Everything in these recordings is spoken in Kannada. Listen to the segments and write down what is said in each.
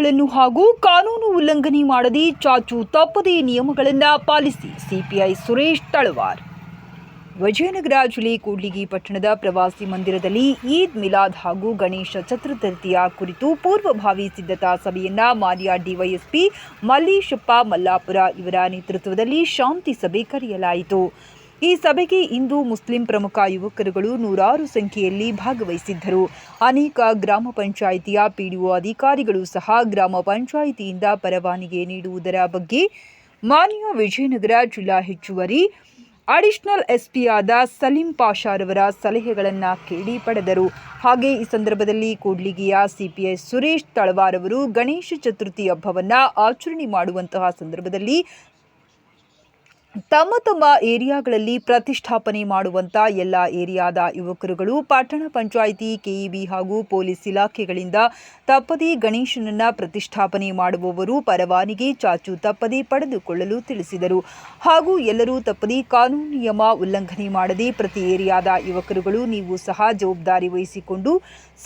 ನಿಯಮಗಳನ್ನು ಹಾಗೂ ಕಾನೂನು ಉಲ್ಲಂಘನೆ ಮಾಡದೆ ಚಾಚು ತಪ್ಪದೇ ನಿಯಮಗಳನ್ನು ಪಾಲಿಸಿ. ಸಿಪಿಐ ಸುರೇಶ್ ತಳವಾರ್. ವಿಜಯನಗರ ಜಿಲ್ಲೆ ಕೂಡ್ಲಿಗಿ ಪಟ್ಟಣದ ಪ್ರವಾಸಿ ಮಂದಿರದಲ್ಲಿ ಈದ್ ಮಿಲಾದ್ ಹಾಗೂ ಗಣೇಶ ಚತುರ್ಥಿಯ ಕುರಿತು ಪೂರ್ವಭಾವಿ ಸಿದ್ಧತಾ ಸಭೆಯನ್ನ ಮಾನ್ಯ ಡಿವೈಎಸ್ಪಿ ಮಲ್ಲೇಶಪ್ಪ ಮಲ್ಲಾಪುರ ಇವರ ನೇತೃತ್ವದಲ್ಲಿ ಶಾಂತಿ ಸಭೆ ಕರೆಯಲಾಯಿತು. ಈ ಸಭೆಗೆ ಇಂದು ಮುಸ್ಲಿಂ ಪ್ರಮುಖ ಯುವಕರುಗಳು ನೂರಾರು ಸಂಖ್ಯೆಯಲ್ಲಿ ಭಾಗವಹಿಸಿದ್ದರು. ಅನೇಕ ಗ್ರಾಮ ಪಂಚಾಯಿತಿಯ ಪಿಡಿಒ ಅಧಿಕಾರಿಗಳು ಸಹ ಗ್ರಾಮ ಪಂಚಾಯಿತಿಯಿಂದ ಪರವಾನಗಿ ನೀಡುವುದರ ಬಗ್ಗೆ ಮಾನ್ಯ ವಿಜಯನಗರ ಜಿಲ್ಲಾ ಹೆಚ್ಚುವರಿ ಅಡಿಷನಲ್ ಎಸ್ಪಿ ಆದ ಸಲೀಂ ಪಾಷಾರವರ ಸಲಹೆಗಳನ್ನು ಕೇಳಿ ಪಡೆದರು. ಹಾಗೆ ಈ ಸಂದರ್ಭದಲ್ಲಿ ಕೂಡ್ಲಿಗಿಯ ಸಿಪಿಐ ಸುರೇಶ್ ತಳವಾರ್ ಅವರು ಗಣೇಶ ಚತುರ್ಥಿ ಹಬ್ಬವನ್ನು ಆಚರಣೆ ಮಾಡುವಂತಹ ಸಂದರ್ಭದಲ್ಲಿ ತಮ್ಮ ತಮ್ಮ ಏರಿಯಾಗಳಲ್ಲಿ ಪ್ರತಿಷ್ಠಾಪನೆ ಮಾಡುವಂಥ ಎಲ್ಲ ಏರಿಯಾದ ಯುವಕರುಗಳು ಪಟ್ಟಣ ಪಂಚಾಯಿತಿ, ಕೆಇಬಿ ಹಾಗೂ ಪೊಲೀಸ್ ಇಲಾಖೆಗಳಿಂದ ತಪ್ಪದೇ ಗಣೇಶನನ್ನ ಪ್ರತಿಷ್ಠಾಪನೆ ಮಾಡುವವರು ಪರವಾನಗಿ ಚಾಚು ತಪ್ಪದೇ ಪಡೆದುಕೊಳ್ಳಲು ತಿಳಿಸಿದರು. ಹಾಗೂ ಎಲ್ಲರೂ ತಪ್ಪದೇ ಕಾನೂನು ನಿಯಮ ಉಲ್ಲಂಘನೆ ಮಾಡದೆ ಪ್ರತಿ ಏರಿಯಾದ ಯುವಕರುಗಳು ನೀವು ಸಹ ಜವಾಬ್ದಾರಿ ವಹಿಸಿಕೊಂಡು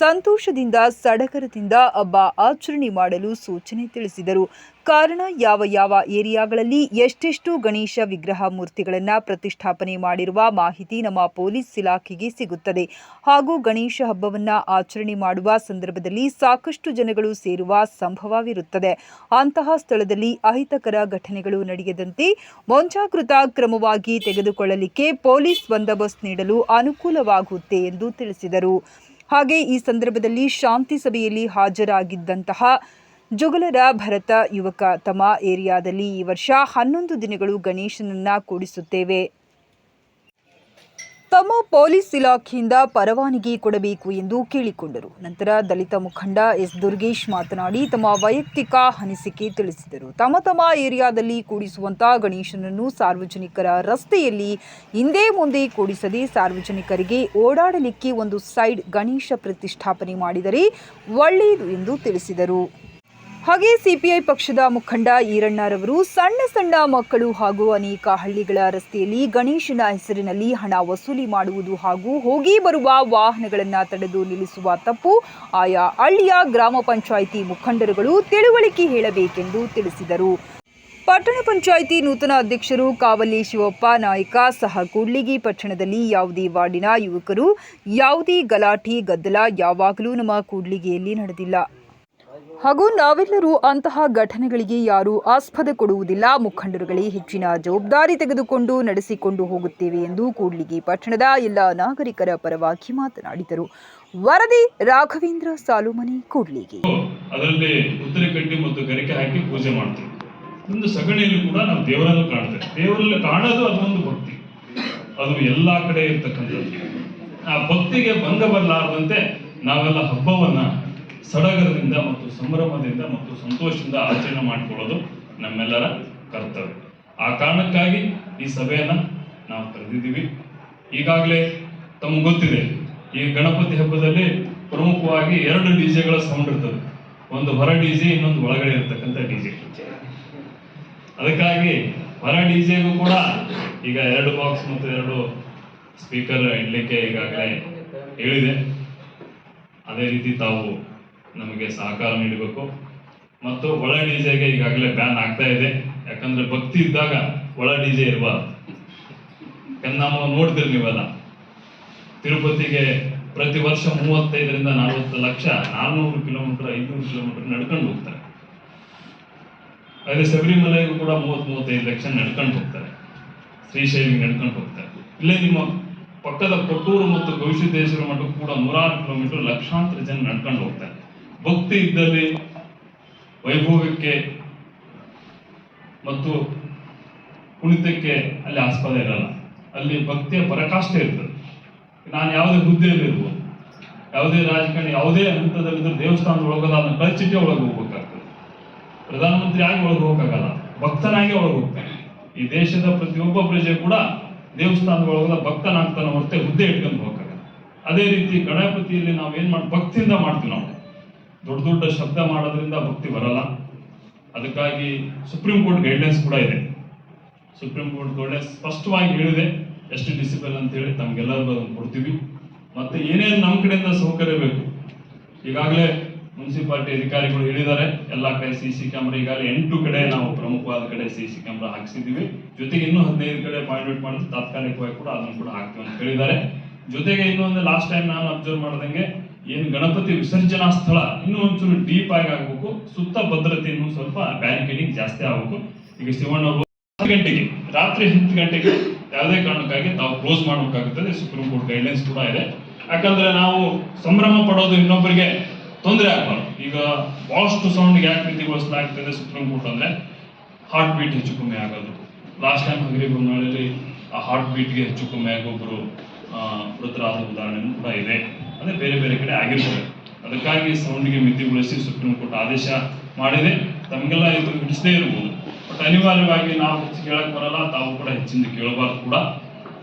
ಸಂತೋಷದಿಂದ ಸಡಗರದಿಂದ ಹಬ್ಬ ಆಚರಣೆ ಮಾಡಲು ಸೂಚನೆ ತಿಳಿಸಿದರು. ಕಾರಣ ಯಾವ ಏರಿಯಾಗಳಲ್ಲಿ ಎಷ್ಟೆಷ್ಟು ಗಣೇಶ ವಿಗ್ರಹ ಮೂರ್ತಿಗಳನ್ನು ಪ್ರತಿಷ್ಠಾಪನೆ ಮಾಡಿರುವ ಮಾಹಿತಿ ನಮ್ಮ ಪೊಲೀಸ್ ಇಲಾಖೆಗೆ ಸಿಗುತ್ತದೆ. ಹಾಗೂ ಗಣೇಶ ಹಬ್ಬವನ್ನು ಆಚರಣೆ ಮಾಡುವ ಸಂದರ್ಭದಲ್ಲಿ ಸಾಕಷ್ಟು ಜನಗಳು ಸೇರುವ ಸಂಭವವಿರುತ್ತದೆ. ಅಂತಹ ಸ್ಥಳದಲ್ಲಿ ಅಹಿತಕರ ಘಟನೆಗಳು ನಡೆಯದಂತೆ ಮುಂಜಾಗೃತಾ ಕ್ರಮವಾಗಿ ತೆಗೆದುಕೊಳ್ಳಲಿಕ್ಕೆ ಪೊಲೀಸ್ ಬಂದೋಬಸ್ತ್ ನೀಡಲು ಅನುಕೂಲವಾಗುತ್ತೆ ಎಂದು ತಿಳಿಸಿದರು. ಹಾಗೆ ಈ ಸಂದರ್ಭದಲ್ಲಿ ಶಾಂತಿ ಸಭೆಯಲ್ಲಿ ಹಾಜರಾಗಿದ್ದಂತಹ ಜುಗಲರ ಭರತ ಯುವಕ ತಮ್ಮ ಏರಿಯಾದಲ್ಲಿ ಈ ವರ್ಷ 11 ದಿನಗಳು ಗಣೇಶನನ್ನ ಕೂಡಿಸುತ್ತೇವೆ. ತಮ್ಮ ಪೊಲೀಸ್ ಇಲಾಖೆಯಿಂದ ಪರವಾನಗಿ ಕೊಡಬೇಕು ಎಂದು ಕೇಳಿಕೊಂಡರು. ನಂತರ ದಲಿತ ಮುಖಂಡ ಎಸ್ ದುರ್ಗೇಶ್ ಮಾತನಾಡಿ ತಮ್ಮ ವೈಯಕ್ತಿಕ ಅನಿಸಿಕೆ ತಿಳಿಸಿದರು. ತಮ್ಮ ಏರಿಯಾದಲ್ಲಿ ಕೂಡಿಸುವಂತಹ ಗಣೇಶನನ್ನು ಸಾರ್ವಜನಿಕರ ರಸ್ತೆಯಲ್ಲಿ ಹಿಂದೆ ಮುಂದೆ ಕೂಡಿಸದೆ ಸಾರ್ವಜನಿಕರಿಗೆ ಓಡಾಡಲಿಕ್ಕೆ ಒಂದು ಸೈಡ್ ಗಣೇಶ ಪ್ರತಿಷ್ಠಾಪನೆ ಮಾಡಿದರೆ ಒಳ್ಳೆಯದು ಎಂದು ತಿಳಿಸಿದರು. ಹಾಗೆ ಸಿಪಿಐ ಪಕ್ಷದ ಮುಖಂಡ ಈರಣ್ಣರವರು ಸಣ್ಣ ಮಕ್ಕಳು ಹಾಗೂ ಅನೇಕ ಹಳ್ಳಿಗಳ ರಸ್ತೆಯಲ್ಲಿ ಗಣೇಶನ ಹೆಸರಿನಲ್ಲಿ ಹಣ ವಸೂಲಿ ಮಾಡುವುದು ಹಾಗೂ ಹೋಗಿ ಬರುವ ವಾಹನಗಳನ್ನು ತಡೆದು ನಿಲ್ಲಿಸುವ ತಪ್ಪು ಆಯಾ ಹಳ್ಳಿಯ ಗ್ರಾಮ ಪಂಚಾಯಿತಿ ಮುಖಂಡರುಗಳು ತಿಳುವಳಿಕೆ ಹೇಳಬೇಕೆಂದು ತಿಳಿಸಿದರು. ಪಟ್ಟಣ ಪಂಚಾಯಿತಿ ನೂತನ ಅಧ್ಯಕ್ಷರು ಕಾವಲಿ ಶಿವಪ್ಪ ನಾಯಕ ಸಹ ಕೂಡ್ಲಿಗಿ ಪಟ್ಟಣದಲ್ಲಿ ಯಾವುದೇ ವಾರ್ಡಿನ ಯುವಕರು ಯಾವುದೇ ಗಲಾಟೆ ಗದ್ದಲ ಯಾವಾಗಲೂ ನಮ್ಮ ಕೂಡ್ಲಿಗಿಯಲ್ಲಿ ನಡೆದಿಲ್ಲ ಹಾಗೂ ನಾವೆಲ್ಲರೂ ಅಂತಹ ಘಟನೆಗಳಿಗೆ ಯಾರೂ ಆಸ್ಪದ ಕೊಡುವುದಿಲ್ಲ. ಮುಖಂಡರುಗಳೇ ಹೆಚ್ಚಿನ ಜವಾಬ್ದಾರಿ ತೆಗೆದುಕೊಂಡು ನಡೆಸಿಕೊಂಡು ಹೋಗುತ್ತೇವೆ ಎಂದು ಕೂಡ್ಲಿಗಿ ಪಟ್ಟಣದ ಎಲ್ಲ ನಾಗರಿಕರ ಪರವಾಗಿ ಮಾತನಾಡಿದರು. ವರದಿ ರಾಘವೇಂದ್ರ ಸಾಲುಮನಿ, ಕೂಡ್ಲಿಗಿ. ಅದರಲ್ಲಿ ಉತ್ತರೆ ಕಟ್ಟಿ ಮತ್ತು ಗರಿಕೆ ಹಾಕಿ ಪೂಜೆ ಮಾಡ್ತೀವಿ. ಒಂದು ಸಗಣಿಯಲ್ಲಿ ಕೂಡ ನಾವು ದೇವರನ್ನು ಕಾಣ್ತೇವೆ. ದೇವರಲ್ಲಿ ಕಾಣೋದು ಅದೊಂದು ಭಕ್ತಿ, ಅದು ಎಲ್ಲ ಕಡೆ ಇರ್ತಕ್ಕಂಥದ್ದು. ಆ ಭಕ್ತಿಗೆ ಭಂಗ ಬರಲಾರದಂತೆ ನಾವೆಲ್ಲ ಹಬ್ಬವನ್ನ ಸಡಗರದಿಂದ ಮತ್ತು ಸಂಭ್ರಮದಿಂದ ಮತ್ತು ಸಂತೋಷದಿಂದ ಆಚರಣೆ ಮಾಡಿಕೊಳ್ಳೋದು ನಮ್ಮೆಲ್ಲರ ಕರ್ತವ್ಯ. ಆ ಕಾರಣಕ್ಕಾಗಿ ಈ ಸಭೆಯನ್ನು ನಾವು ಕರೆದಿದ್ದೀವಿ. ಈಗಾಗಲೇ ತಮಗೆ ಗೊತ್ತಿದೆ, ಈ ಗಣಪತಿ ಹಬ್ಬದಲ್ಲಿ ಪ್ರಮುಖವಾಗಿ 2 ಡಿಜೆಗಳ ಸೌಂಡ್ ಇರ್ತದೆ. ಒಂದು ಹೊರ ಡಿಜೆ, ಇನ್ನೊಂದು ಒಳಗಡೆ ಇರ್ತಕ್ಕಂಥ ಡಿಜೆ. ಅದಕ್ಕಾಗಿ ಹೊರ ಡಿಜೆಗೂ ಕೂಡ ಈಗ 2 ಬಾಕ್ಸ್ ಮತ್ತು 2 ಸ್ಪೀಕರ್ ಇಡಲಿಕ್ಕೆ ಈಗಾಗಲೇ ಹೇಳಿದೆ. ಅದೇ ರೀತಿ ತಾವು ನಮಗೆ ಸಹಕಾರ ನೀಡಬೇಕು. ಮತ್ತು ಒಳ ಡಿಜೆಗೆ ಈಗಾಗಲೇ ಬ್ಯಾನ್ ಆಗ್ತಾ ಇದೆ. ಯಾಕಂದ್ರೆ ಭಕ್ತಿ ಇದ್ದಾಗ ಒಳ ಡಿಜೆ ಇರಬಾರ್ದು. ಯಾಕಂದ್ರೆ ನಾವು ನೋಡ್ತೀರಿ ನೀವೆಲ್ಲ, ತಿರುಪತಿಗೆ ಪ್ರತಿ ವರ್ಷ 35 ರಿಂದ 40 ಲಕ್ಷ 400 ಕಿಲೋಮೀಟರ್ 500 ಕಿಲೋಮೀಟರ್ ನಡ್ಕೊಂಡು ಹೋಗ್ತಾರೆ. ಅದೇ ಶಬರಿಮಲೆಗೂ ಕೂಡ 30-35 ಲಕ್ಷ ನಡ್ಕೊಂಡು ಹೋಗ್ತಾರೆ. ಶ್ರೀಶೈಲಿಗೆ ನಡ್ಕೊಂಡು ಹೋಗ್ತಾರೆ. ಇಲ್ಲೇ ನಿಮ್ಮ ಪಕ್ಕದ ಕೊಟ್ಟೂರು ಮತ್ತು ಗವಿಸಿದ್ದೇಶ್ವರ ಮಠಕ್ಕೂ ಕೂಡ 100 ಕಿಲೋಮೀಟರ್ ಲಕ್ಷಾಂತರ ಜನ ನಡ್ಕೊಂಡು ಹೋಗ್ತಾರೆ. ಭಕ್ತಿ ಇದ್ದಲ್ಲಿ ವೈಭೋಗಕ್ಕೆ ಮತ್ತು ಕುಣಿತಕ್ಕೆ ಅಲ್ಲಿ ಆಸ್ಪದ ಇರಲ್ಲ. ಅಲ್ಲಿ ಭಕ್ತಿಯ ಪರಾಕಾಷ್ಠೆ ಇರ್ತದೆ. ನಾನು ಯಾವುದೇ ಹುದ್ದೆಯಲ್ಲಿರ್ಬೋದು, ಯಾವುದೇ ರಾಜಕಾರಣಿ, ಯಾವುದೇ ಹಂತದಲ್ಲಿದ್ದರೂ ದೇವಸ್ಥಾನದ ಒಳಗೋದ ಕಳ್ಚಿಟ್ಟೆ ಒಳಗೆ ಹೋಗ್ಬೇಕಾಗ್ತದೆ. ಪ್ರಧಾನಮಂತ್ರಿ ಆಗಿ ಒಳಗೆ ಹೋಗಕ್ಕಾಗಲ್ಲ, ಭಕ್ತನಾಗಿ ಒಳಗೆ ಹೋಗ್ತಾನೆ. ಈ ದೇಶದ ಪ್ರತಿಯೊಬ್ಬ ಪ್ರಜೆ ಕೂಡ ದೇವಸ್ಥಾನದ ಒಳಗೋದ ಭಕ್ತನಾಗ್ತಾನೆ ಹೊರತೆ ಹುದ್ದೆ ಇಟ್ಕೊಂಡು ಹೋಗಕ್ಕಾಗಲ್ಲ. ಅದೇ ರೀತಿ ಗಣಪತಿಯಲ್ಲಿ ನಾವು ಏನ್ ಭಕ್ತಿಯಿಂದ ಮಾಡ್ತೀವಿ. ನಾವು ದೊಡ್ಡ ಶಬ್ದ ಮಾಡೋದ್ರಿಂದ ಭಕ್ತಿ ಬರಲ್ಲ. ಅದಕ್ಕಾಗಿ ಸುಪ್ರೀಂ ಕೋರ್ಟ್ ಗೈಡ್ಲೈನ್ಸ್ ಕೂಡ ಇದೆ. ಸುಪ್ರೀಂ ಕೋರ್ಟ್ ಗೈಡ್ಲೈನ್ಸ್ ಸ್ಪಷ್ಟವಾಗಿ ಹೇಳಿದೆ ಎಷ್ಟು ಡಿಸಿಪ್ಲಿನ್ ಅಂತ ಹೇಳಿ. ತಮ್ಗೆಲ್ಲರಿಗೂ ಕೊಡ್ತೀವಿ. ಮತ್ತೆ ಏನೇನು ನಮ್ಮ ಕಡೆಯಿಂದ ಸೌಕರ್ಯ ಬೇಕು, ಈಗಾಗಲೇ ಮುನ್ಸಿಪಾಲಿಟಿ ಅಧಿಕಾರಿಗಳು ಹೇಳಿದ್ದಾರೆ. ಎಲ್ಲ ಕಡೆ CC ಕ್ಯಾಮ್ರಾ ಈಗಾಗಲೇ 8 ಕಡೆ ನಾವು ಪ್ರಮುಖವಾದ ಕಡೆ CC ಕ್ಯಾಮ್ರಾ ಹಾಕಿಸಿದ್ದೀವಿ. ಜೊತೆಗೆ ಇನ್ನೂ 15 ಕಡೆ ಪಾಯಿಂಟ್ ಔಟ್ ಮಾಡಿದ್ರೆ ತಾತ್ಕಾಲಿಕವಾಗಿ ಕೂಡ ಅದನ್ನು ಕೂಡ ಹಾಕ್ತೀವಿ ಅಂತ ಹೇಳಿದ್ದಾರೆ. ಜೊತೆಗೆ ಇನ್ನೊಂದು ಲಾಸ್ಟ್ ಟೈಮ್ ನಾನು ಅಬ್ಸರ್ವ್ ಮಾಡ್ದಂಗೆ ಏನು ಗಣಪತಿ ವಿಸರ್ಜನಾ ಸ್ಥಳ ಇನ್ನೂ ಒಂಚೂರು ಡೀಪ್ ಆಗಿ ಆಗಬೇಕು, ಸುತ್ತ ಭದ್ರತೆ ಇನ್ನೂ ಸ್ವಲ್ಪ ಬ್ಯಾರಿಕೇಡಿಂಗ್ ಜಾಸ್ತಿ ಆಗಬೇಕು. ಈಗ ಶಿವಣ್ಣ ಅವರು 10 ಗಂಟೆಗೆ ರಾತ್ರಿ 10 ಗಂಟೆಗೆ ಯಾವುದೇ ಕಾರಣಕ್ಕಾಗಿ ತಾವು ಕ್ಲೋಸ್ ಮಾಡಬೇಕಾಗುತ್ತದೆ. ಸುಪ್ರೀಂ ಕೋರ್ಟ್ ಗೈಡ್ಲೈನ್ಸ್ ಕೂಡ ಇದೆ. ಯಾಕಂದ್ರೆ ನಾವು ಸಂಭ್ರಮ ಪಡೋದು ಇನ್ನೊಬ್ಬರಿಗೆ ತೊಂದರೆ ಆಗಬಾರ್ದು. ಈಗ ಬಹಳಷ್ಟು ಸೌಂಡ್ಗೆ ಯಾಕೆ ಮಿತಿಗೊಳಿಸಲಾಗ್ತದೆ ಸುಪ್ರೀಂ ಕೋರ್ಟ್ ಅಂದ್ರೆ ಹಾರ್ಟ್ ಬೀಟ್ ಹೆಚ್ಚು ಕಮ್ಮಿ ಆಗೋದು. ಲಾಸ್ಟ್ ಟೈಮ್ ಹಗರಿಬೊಮ್ಮನಹಳ್ಳಿಯಲ್ಲಿ ಆ ಹಾರ್ಟ್ ಬೀಟ್ಗೆ ಹೆಚ್ಚು ಕಮ್ಮಿ ಆಗೊಬ್ಬರು ಮೃತರಾದ ಉದಾಹರಣೆ ಕೂಡ ಇದೆ. ಅದೇ ಬೇರೆ ಬೇರೆ ಕಡೆ ಆಗಿರ್ತದೆ. ಅದಕ್ಕಾಗಿ ಸೌಂಡ್ಗೆ ಮಿತಿಗೊಳಿಸಿ ಸುಪ್ರೀಂ ಕೋರ್ಟ್ ಆದೇಶ ಮಾಡಿದೆ. ತಮಗೆಲ್ಲ ಇದು ಹಿಡಿಸದೇ ಇರ್ಬೋದು, ಬಟ್ ಅನಿವಾರ್ಯವಾಗಿ ನಾವು ಹೆಚ್ಚು ಕೇಳಕ್ ಬರಲ್ಲ, ತಾವು ಕೂಡ ಹೆಚ್ಚಿಂದ ಕೇಳಬಾರ್ದು ಕೂಡ.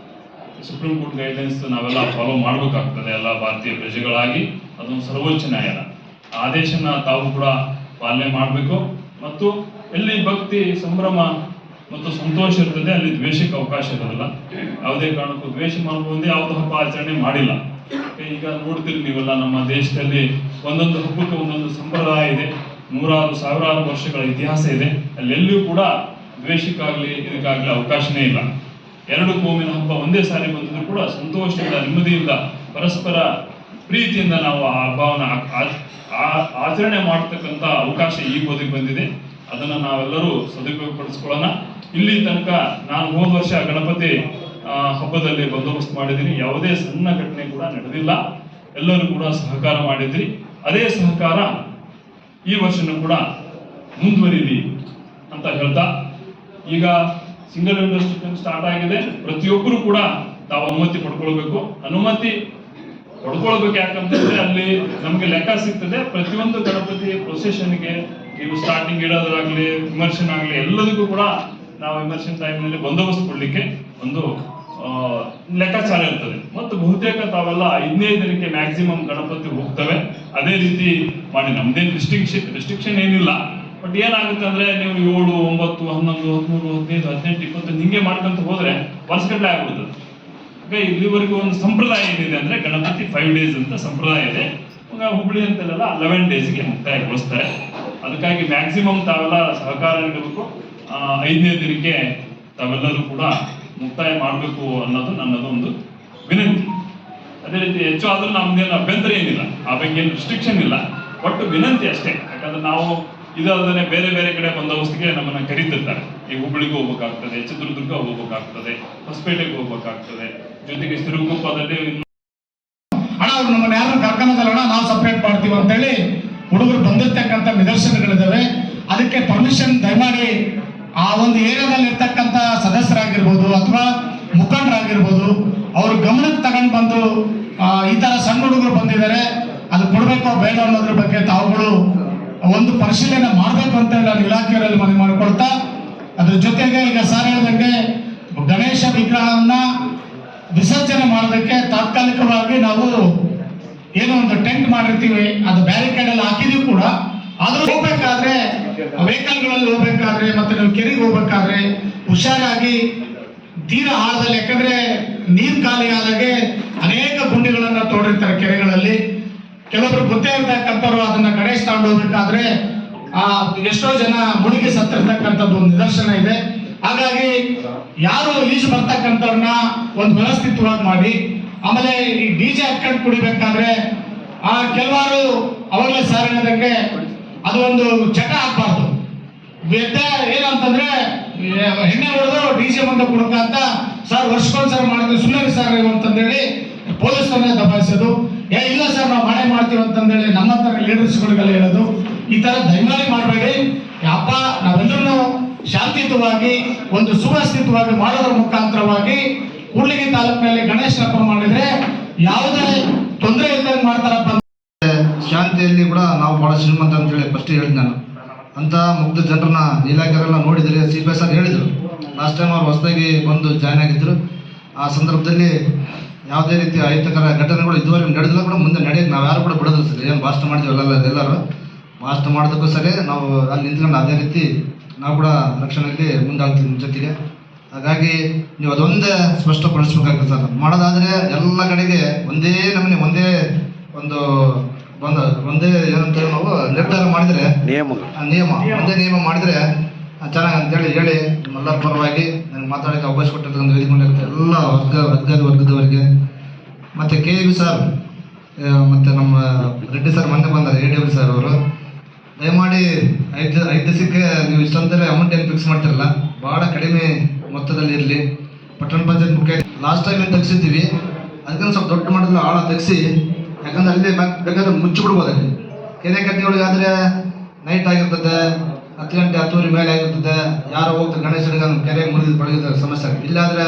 ಸುಪ್ರೀಂ ಕೋರ್ಟ್ ಗೈಡ್ಲೈನ್ಸ್ ನಾವೆಲ್ಲ ಫಾಲೋ ಮಾಡಬೇಕಾಗ್ತದೆ ಎಲ್ಲ ಭಾರತೀಯ ಪ್ರಜೆಗಳಾಗಿ. ಅದೊಂದು ಸರ್ವೋಚ್ಚ ನ್ಯಾಯಾಲಯ ಆದೇಶನ ತಾವು ಕೂಡ ಪಾಲನೆ ಮಾಡಬೇಕು. ಮತ್ತು ಎಲ್ಲಿ ಭಕ್ತಿ ಸಂಭ್ರಮ ಮತ್ತು ಸಂತೋಷ ಇರ್ತದೆ ಅಲ್ಲಿ ದ್ವೇಷಕ್ಕೆ ಅವಕಾಶ ಇರೋದಿಲ್ಲ. ಯಾವುದೇ ಕಾರಣಕ್ಕೂ ದ್ವೇಷ ಮಾಡುವಂತೆ ಯಾವುದೋ ಹಬ್ಬ ಆಚರಣೆ ಮಾಡಿಲ್ಲ. ಈಗ ನೋಡ್ತೀರಿ ನೀವೆಲ್ಲ ನಮ್ಮ ದೇಶದಲ್ಲಿ ಒಂದೊಂದು ಹಬ್ಬಕ್ಕೆ ಒಂದೊಂದು ಸಂಪ್ರದಾಯ ಇದೆ, ನೂರಾರು ಸಾವಿರಾರು ವರ್ಷಗಳ ಇತಿಹಾಸ ಇದೆ. ಅಲ್ಲೆಲ್ಲೂ ಕೂಡ ದ್ವೇಷಕ್ಕಾಗ್ಲಿ ಇದಕ್ಕಾಗ್ಲಿ ಅವಕಾಶನೇ ಇಲ್ಲ. ಎರಡು ಕೋಮಿನ ಹಬ್ಬ ಒಂದೇ ಸಾರಿ ಬಂದಿದ್ರು ಕೂಡ ಸಂತೋಷದಿಂದ ನೆಮ್ಮದಿಯಿಂದ ಪರಸ್ಪರ ಪ್ರೀತಿಯಿಂದ ನಾವು ಆ ಹಬ್ಬವನ್ನು ಆಚರಣೆ ಮಾಡತಕ್ಕಂಥ ಅವಕಾಶ ಈಗ ಒದಗಿ ಬಂದಿದೆ. ಅದನ್ನು ನಾವೆಲ್ಲರೂ ಸದುಪಯೋಗಪಡಿಸ್ಕೊಳ್ಳೋಣ. ಇಲ್ಲಿ ತನಕ ನಾನು ಹೋದ ವರ್ಷ ಗಣಪತಿ ಹಬ್ಬದಲ್ಲಿ ಬಂದೋಬಸ್ತ್ ಮಾಡಿದ್ದೀನಿ. ಯಾವುದೇ ಸಣ್ಣ ಘಟನೆ ಕೂಡ ನಡೆದಿಲ್ಲ. ಎಲ್ಲರೂ ಕೂಡ ಸಹಕಾರ ಮಾಡಿದ್ರಿ. ಅದೇ ಸಹಕಾರ ಈ ವರ್ಷನೂ ಕೂಡ ಮುಂದುವರಿಲಿ ಅಂತ ಹೇಳ್ತಾ, ಈಗ ಸಿಂಗಲ್ ವಿಂಡೋ ಸಿಸ್ಟಮ್ ಸ್ಟಾರ್ಟ್ ಆಗಿದೆ. ಪ್ರತಿಯೊಬ್ಬರು ಕೂಡ ತಾವು ಅನುಮತಿ ಪಡ್ಕೊಳ್ಬೇಕು. ಅನುಮತಿ ಪಡ್ಕೊಳ್ಬೇಕು ಯಾಕಂತಂದ್ರೆ ಅಲ್ಲಿ ನಮ್ಗೆ ಲೆಕ್ಕ ಸಿಗ್ತದೆ. ಪ್ರತಿಯೊಂದು ಗಣಪತಿ ಪ್ರೊಸೆಷನ್ಗೆ ನೀವು ಸ್ಟಾರ್ಟಿಂಗ್ ಇಡೋದಾಗ್ಲಿ ವಿಮರ್ಶನ್ ಆಗ್ಲಿ ಎಲ್ಲದಕ್ಕೂ ಕೂಡ ನಾವು ವಿಮರ್ಶನ್ ಟೈಮ್ನಲ್ಲಿ ಬಂದೋಬಸ್ತ್ ಕೊಡ್ಲಿಕ್ಕೆ ಒಂದು ಲೆಕ್ಕಾಚಾರ ಇರ್ತದೆ. ಮತ್ತು ಬಹುತೇಕ ತಾವೆಲ್ಲ 15 ದಿನಕ್ಕೆ ಮ್ಯಾಕ್ಸಿಮಮ್ ಗಣಪತಿ ಹೋಗ್ತವೆ. ಅದೇ ರೀತಿ ಮಾಡಿ ನಮ್ದೇನು ರಿಸ್ಟ್ರಿಕ್ಷನ್ ಏನಿಲ್ಲ. ಬಟ್ ಏನಾಗುತ್ತೆ ಅಂದ್ರೆ ನೀವು 7, 9, 11, 13, 15, 18, 20 ಹಿಂಗೆ ಮಾಡ್ಕೊಂತ ಹೋದ್ರೆ ವರ್ಷಗಟ್ಟಲೆ ಆಗ್ಬಿಡ್ತದೆ. ಇಲ್ಲಿವರೆಗೂ ಒಂದು ಸಂಪ್ರದಾಯ ಏನಿದೆ ಅಂದ್ರೆ ಗಣಪತಿ 5 ಡೇಸ್ ಅಂತ ಸಂಪ್ರದಾಯ ಇದೆ. ಹುಬ್ಳಿ ಅಂತೆಲ್ಲ 11 ಡೇಸ್ಗೆ ಮುಕ್ತಾಯಗೊಳಿಸ್ತಾರೆ. ಅದಕ್ಕಾಗಿ ಮ್ಯಾಕ್ಸಿಮಮ್ ತಾವೆಲ್ಲ ಸಹಕಾರ ನೀಡಬೇಕು. 5ನೇ ದಿನಕ್ಕೆ ತಾವೆಲ್ಲರೂ ಕೂಡ ಮುಕ್ತಾಯ ಮಾಡಬೇಕು ಅನ್ನೋದು ನನ್ನದು ಒಂದು ವಿನಂತಿ. ಅದೇ ರೀತಿ ಹೆಚ್ಚು ಆದ್ರೂ ನಮ್ದೇನು ಅಭ್ಯಂತರ ಏನಿಲ್ಲ, ಆ ಬಗ್ಗೆ ಏನು ರಿಸ್ಟ್ರಿಕ್ಷನ್ ಇಲ್ಲ. ಒಟ್ಟು ವಿನಂತಿ ಅಷ್ಟೇ. ಯಾಕಂದ್ರೆ ನಾವು ಇದಲ್ಲದೆ ಬೇರೆ ಬೇರೆ ಕಡೆ ಬಂದೋಬಸ್ತಿಗೆ ನಮ್ಮನ್ನ ಕರೀತಿರ್ತಾರೆ. ಈಗ ಹುಬ್ಬಳ್ಳಿಗೂ ಹೋಗ್ಬೇಕಾಗ್ತದೆ, ಚಿತ್ರದುರ್ಗ ಹೋಗ್ಬೇಕಾಗ್ತದೆ, ಹೊಸಪೇಟೆಗೆ ಹೋಗ್ಬೇಕಾಗ್ತದೆ, ಜೊತೆಗೆ ಸಿರುಗುಪ್ಪದಲ್ಲಿ ಅಣ್ಣ ಅವ್ರು ನಮ್ಮನ್ನ ಯಾರು ಕರ್ಕೊಂಡಲ್ಲ ನಾವು ಸಪ್ರೇಟ್ ಮಾಡ್ತೀವಿ ಅಂತೇಳಿ ಹುಡುಗರು ಬಂದಿರ್ತಕ್ಕಂಥ ನಿದರ್ಶನಗಳಿದ್ದಾವೆ. ಅದಕ್ಕೆ ಪರ್ಮಿಷನ್ ದಯಮಾಡಿ ಆ ಒಂದು ಏರಿಯಾದಲ್ಲಿ ಇರ್ತಕ್ಕಂಥ ಸದಸ್ಯರಾಗಿರ್ಬೋದು ಅಥವಾ ಮುಖಂಡರಾಗಿರ್ಬೋದು ಅವ್ರ ಗಮನಕ್ಕೆ ತಗೊಂಡು ಬಂದು ಈ ತರ ಸಣ್ಣ ಹುಡುಗರು ಬಂದಿದ್ದಾರೆ, ಅದು ಕೊಡಬೇಕೋ ಬೇಡ ಅನ್ನೋದ್ರ ಬಗ್ಗೆ ತಾವುಗಳು ಒಂದು ಪರಿಶೀಲನೆ ಮಾಡಬೇಕು ಅಂತ ನಾನು ಇಲಾಖೆಯವರಲ್ಲಿ ಮನವಿ ಮಾಡಿಕೊಳ್ತಾ, ಅದ್ರ ಜೊತೆಗೆ ಈಗ ಸರ್ ಹೇಳಿದಂಗೆ ಗಣೇಶ ವಿಗ್ರಹವನ್ನ ವಿಸರ್ಜನೆ ಮಾಡೋದಕ್ಕೆ ತಾತ್ಕಾಲಿಕವಾಗಿ ನಾವು ಏನೋ ಒಂದು ಟೆಂಟ್ ಮಾಡಿರ್ತೀವಿ, ಅದು ಬ್ಯಾರಿಕೇಡ್ ಎಲ್ಲ ಹಾಕಿದೀವಿ ಕೂಡ. ಆದ್ರೂ ಹೋಗ್ಬೇಕಾದ್ರೆ ವೆಹಿಕಲ್ಗಳಲ್ಲಿ ಹೋಗ್ಬೇಕಾದ್ರೆ ಮತ್ತೆ ನೀವು ಕೆರೆಗೆ ಹೋಗ್ಬೇಕಾದ್ರೆ ಹುಷಾರಾಗಿ ತೀರ ಆಳದಲ್ಲಿ, ಯಾಕಂದ್ರೆ ನೀರು ಖಾಲಿ ಆದಾಗೆ ಅನೇಕ ಗುಂಡಿಗಳನ್ನ ತೋಡಿರ್ತಾರೆ ಕೆರೆಗಳಲ್ಲಿ. ಕೆಲವೊಬ್ರು ಗೊತ್ತೇ ಇರ್ತಕ್ಕಂಥವ್ರು ಅದನ್ನ ಗಣೇಶ ತಗೊಂಡು ಹೋಗ್ಬೇಕಾದ್ರೆ ಎಷ್ಟೋ ಜನ ಮುಳುಗಿ ಸತ್ತಿರ್ತಕ್ಕಂಥದ್ದು ಒಂದು ನಿದರ್ಶನ ಇದೆ. ಹಾಗಾಗಿ ಯಾರು ಈಜು ಬರ್ತಕ್ಕಂಥವ್ರನ್ನ ಒಂದು ವ್ಯವಸ್ಥಿತವಾಗಿ ಮಾಡಿ, ಆಮೇಲೆ ಈ DJ ಹಾಕೊಂಡು ಕುಡಿಬೇಕಾದ್ರೆ ಕೆಲವಾರು ಅವಾಗಲೇ ಸಾರ್ ಹೇಳಿದಂಗೆ ಅದು ಒಂದು ಚಟ ಆಗ್ಬಾರ್ದು. ಏನಂತಂದ್ರೆ ಎಣ್ಣೆ ಹೊಡೆದು DJ ಮುಂದೆ ಕುಡ್ಕ ಅಂತ ಸರ್ ವರ್ಷಕ್ಕೊಂದ್ಸರಿ ಮಾಡಿದ್ರೆ ಸುಮ್ಮನೆ ಸರ್ ಅಂತಂದೇಳಿ ಪೊಲೀಸರನ್ನೇ ದಬಾಯಿಸೋದು. ಇಲ್ಲ ಸರ್ ನಾವು ಮಾಡ್ತೀವಿ ಅಂತಂದೇಳಿ ನಮ್ಮ ಹತ್ರ ಲೀಡರ್ಸ್ಗಳಿಗೆಲ್ಲ ಹೇಳೋದು. ಈ ತರ ದಯಮಾಡಿ ಮಾಡಬೇಡಿ. ಹಬ್ಬ ನಾವೆಲ್ಲರೂ ಶಾಂತಿಯುತವಾಗಿ ಒಂದು ಸುವ್ಯವಸ್ಥಿತವಾಗಿ ಮಾಡೋದ್ರ ಮುಖಾಂತರವಾಗಿ ಕೂಡ್ಲಿಗಿ ತಾಲೂಕಿನಲ್ಲಿ ಗಣೇಶ ಹಬ್ಬ ಮಾಡಿದ್ರೆ ಯಾವುದೇ ತೊಂದರೆ ಇಲ್ಲದಂಗೆ ಮಾಡ್ತಾರಪ್ಪ. ಶಾಂತಿಯಲ್ಲಿ ಕೂಡ ನಾವು ಬಹಳ ಶ್ರೀಮಂತ ಅಂತ ಹೇಳಿ ಫಸ್ಟ್ ಹೇಳಿದ್ ನಾನು. ಅಂತ ಮುಗ್ಧ ಜನರನ್ನ ಇಲಾಖೆಯವರೆಲ್ಲ ನೋಡಿದರೆ CPS ಸರ್ ಹೇಳಿದರು. ಲಾಸ್ಟ್ ಟೈಮ್ ಅವ್ರು ಹೊಸದಾಗಿ ಬಂದು ಜಾಯ್ನ್ ಆಗಿದ್ರು. ಆ ಸಂದರ್ಭದಲ್ಲಿ ಯಾವುದೇ ರೀತಿಯ ಅಹಿತಕರ ಘಟನೆಗಳು ಇದುವರೆಗೂ ನಡೆದಿಲ್ಲ, ಕೂಡ ಮುಂದೆ ನಡೆಯಕ್ಕೆ ನಾವು ಯಾರು ಕೂಡ ಬಿಡೋದಿಲ್ಲ ಸರ್. ಏನು ಭಾಷಣ ಮಾಡಿದ್ವಲ್ಲ ಎಲ್ಲರೂ ಭಾಷಣ ಮಾಡೋದಕ್ಕೂ ಸರಿ ನಾವು ಅಲ್ಲಿ ನಿಂತ್ಕೊಂಡು ಅದೇ ರೀತಿ ನಾವು ಕೂಡ ರಕ್ಷಣೆಯಲ್ಲಿ ಮುಂದಾಗ್ತೀವಿ ನಿಮ್ಮ ಜೊತೆಗೆ. ಹಾಗಾಗಿ ನೀವು ಅದೊಂದೇ ಸ್ಪಷ್ಟಪಡಿಸ್ಬೇಕಾಗ್ತದೆ ಸರ್. ಮಾಡೋದಾದರೆ ಎಲ್ಲ ಕಡೆಗೆ ಒಂದೇ ನಮೂನೆ ಒಂದೇ ಒಂದು ಒಂದೇ ಏನಂತೇಳಿ ನಾವು ನಿರ್ಧಾರ ಮಾಡಿದರೆ ಒಂದೇ ನಿಯಮ ಮಾಡಿದರೆ ಚೆನ್ನಾಗಿ ಅಂತೇಳಿ ಹೇಳಿ ಎಲ್ಲರ ಪರವಾಗಿ ನನಗೆ ಮಾತಾಡೋಕ್ಕೆ ಅವಕಾಶ ಕೊಟ್ಟಿರ್ತಕ್ಕಂಥ ವೇದಿಕೆ ಎಲ್ಲ ವರ್ಗದವರಿಗೆ ಮತ್ತು KAB ಸರ್ ಮತ್ತು ನಮ್ಮ ರೆಡ್ಡಿ ಸರ್ ಮೊನ್ನೆ ಬಂದಾರೆ ADW ಸರ್ ಅವರು ದಯಮಾಡಿ 5 ದಿವಸಕ್ಕೆ ನೀವು ಇಷ್ಟೊಂದಲೇ ಅಮೌಂಟ್ ಏನು ಫಿಕ್ಸ್ ಮಾಡ್ತಿರಲ್ಲ, ಭಾಳ ಕಡಿಮೆ ಮೊತ್ತದಲ್ಲಿ ಇರಲಿ. ಪಟ್ಟಣ ಪಂಚಾಯತ್ ಮುಖ್ಯ ಲಾಸ್ಟ್ ಟೈಮ್ ಏನು ತೆಗ್ಸಿದ್ದೀವಿ ಅದಕ್ಕೊಂದು ಸ್ವಲ್ಪ ದೊಡ್ಡ ಮಟ್ಟದಲ್ಲಿ ಆಳ ತೆಗೆಸಿ, ಯಾಕಂದ್ರೆ ಅಲ್ಲಿ ಬೇಕಾದ್ರೆ ಮುಚ್ಚಿಬಿಡ್ಬೋದು. ಅಲ್ಲಿ ಕೆರೆ ಕಟ್ಟೆಯೊಳಗಾದರೆ ನೈಟ್ ಆಗಿರ್ತದೆ, 10 ಗಂಟೆ 10 ಮೇಲೆ ಆಗಿರ್ತದೆ, ಯಾರೋ ಹೋಗ್ತಾರೆ ಗಣೇಶನಿಗೆ ಕೆರೆಗೆ ಮುರಿದು ಪಳಗಿದ ಸಮಸ್ಯೆ ಆಗುತ್ತೆ. ಇಲ್ಲಾದರೆ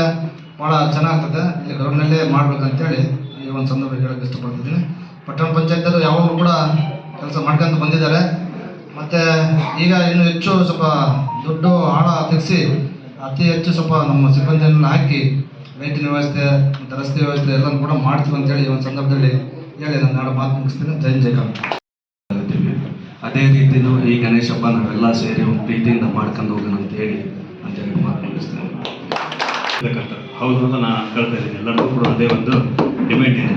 ಭಾಳ ಚೆನ್ನಾಗ್ತದೆ, ಇಲ್ಲಿ ಗ್ರೌಂಡ್ನಲ್ಲೇ ಮಾಡ್ಬೇಕಂತೇಳಿ ಈ ಒಂದು ಸಂದರ್ಭ ಹೇಳೋಕ್ಕೆ ಇಷ್ಟಪಡ್ತಿದ್ದೀನಿ. ಪಟ್ಟಣ ಪಂಚಾಯತ್ ಯಾವಾಗಲೂ ಕೂಡ ಕೆಲಸ ಮಾಡ್ಕೊಂತ ಬಂದಿದ್ದಾರೆ. ಮತ್ತು ಈಗ ಇನ್ನೂ ಹೆಚ್ಚು ಸ್ವಲ್ಪ ದುಡ್ಡು ಆಳ ತೆಗೆಸಿ ಅತಿ ಹೆಚ್ಚು ಸ್ವಲ್ಪ ನಮ್ಮ ಸಿಬ್ಬಂದಿಯನ್ನು ಹಾಕಿ ಲೈಟಿನ ವ್ಯವಸ್ಥೆ ಮತ್ತು ರಸ್ತೆ ವ್ಯವಸ್ಥೆ ಎಲ್ಲನೂ ಕೂಡ ಮಾಡ್ತೀವಿ ಅಂತೇಳಿ ಈ ಒಂದು ಸಂದರ್ಭದಲ್ಲಿ ಹೇಳಿ ನಾನು ನಾಳೆ ಮಾತು ಮುಗಿಸ್ತೀನಿ. ಜಯಕಾಂತ್. ಅದೇ ರೀತಿಯೂ ಈ ಗಣೇಶ ಹಬ್ಬ ನಾವೆಲ್ಲ ಸೇರಿ ಒಂದು ಪ್ರೀತಿಯಿಂದ ಮಾಡ್ಕೊಂಡು ಹೋಗೋಣ ಅಂತೇಳಿ ಮಾತು ಮುಗಿಸ್ತೀನಿ. ಹೌದು ಅಂತ ನಾನು ಕೇಳ್ತಾ ಇದ್ದೀನಿ. ಎಲ್ಲರಿಗೂ ಕೂಡ ಅದೇ ಒಂದು ಡಿಮ್ಯಾಂಡ್ ಇದೆ,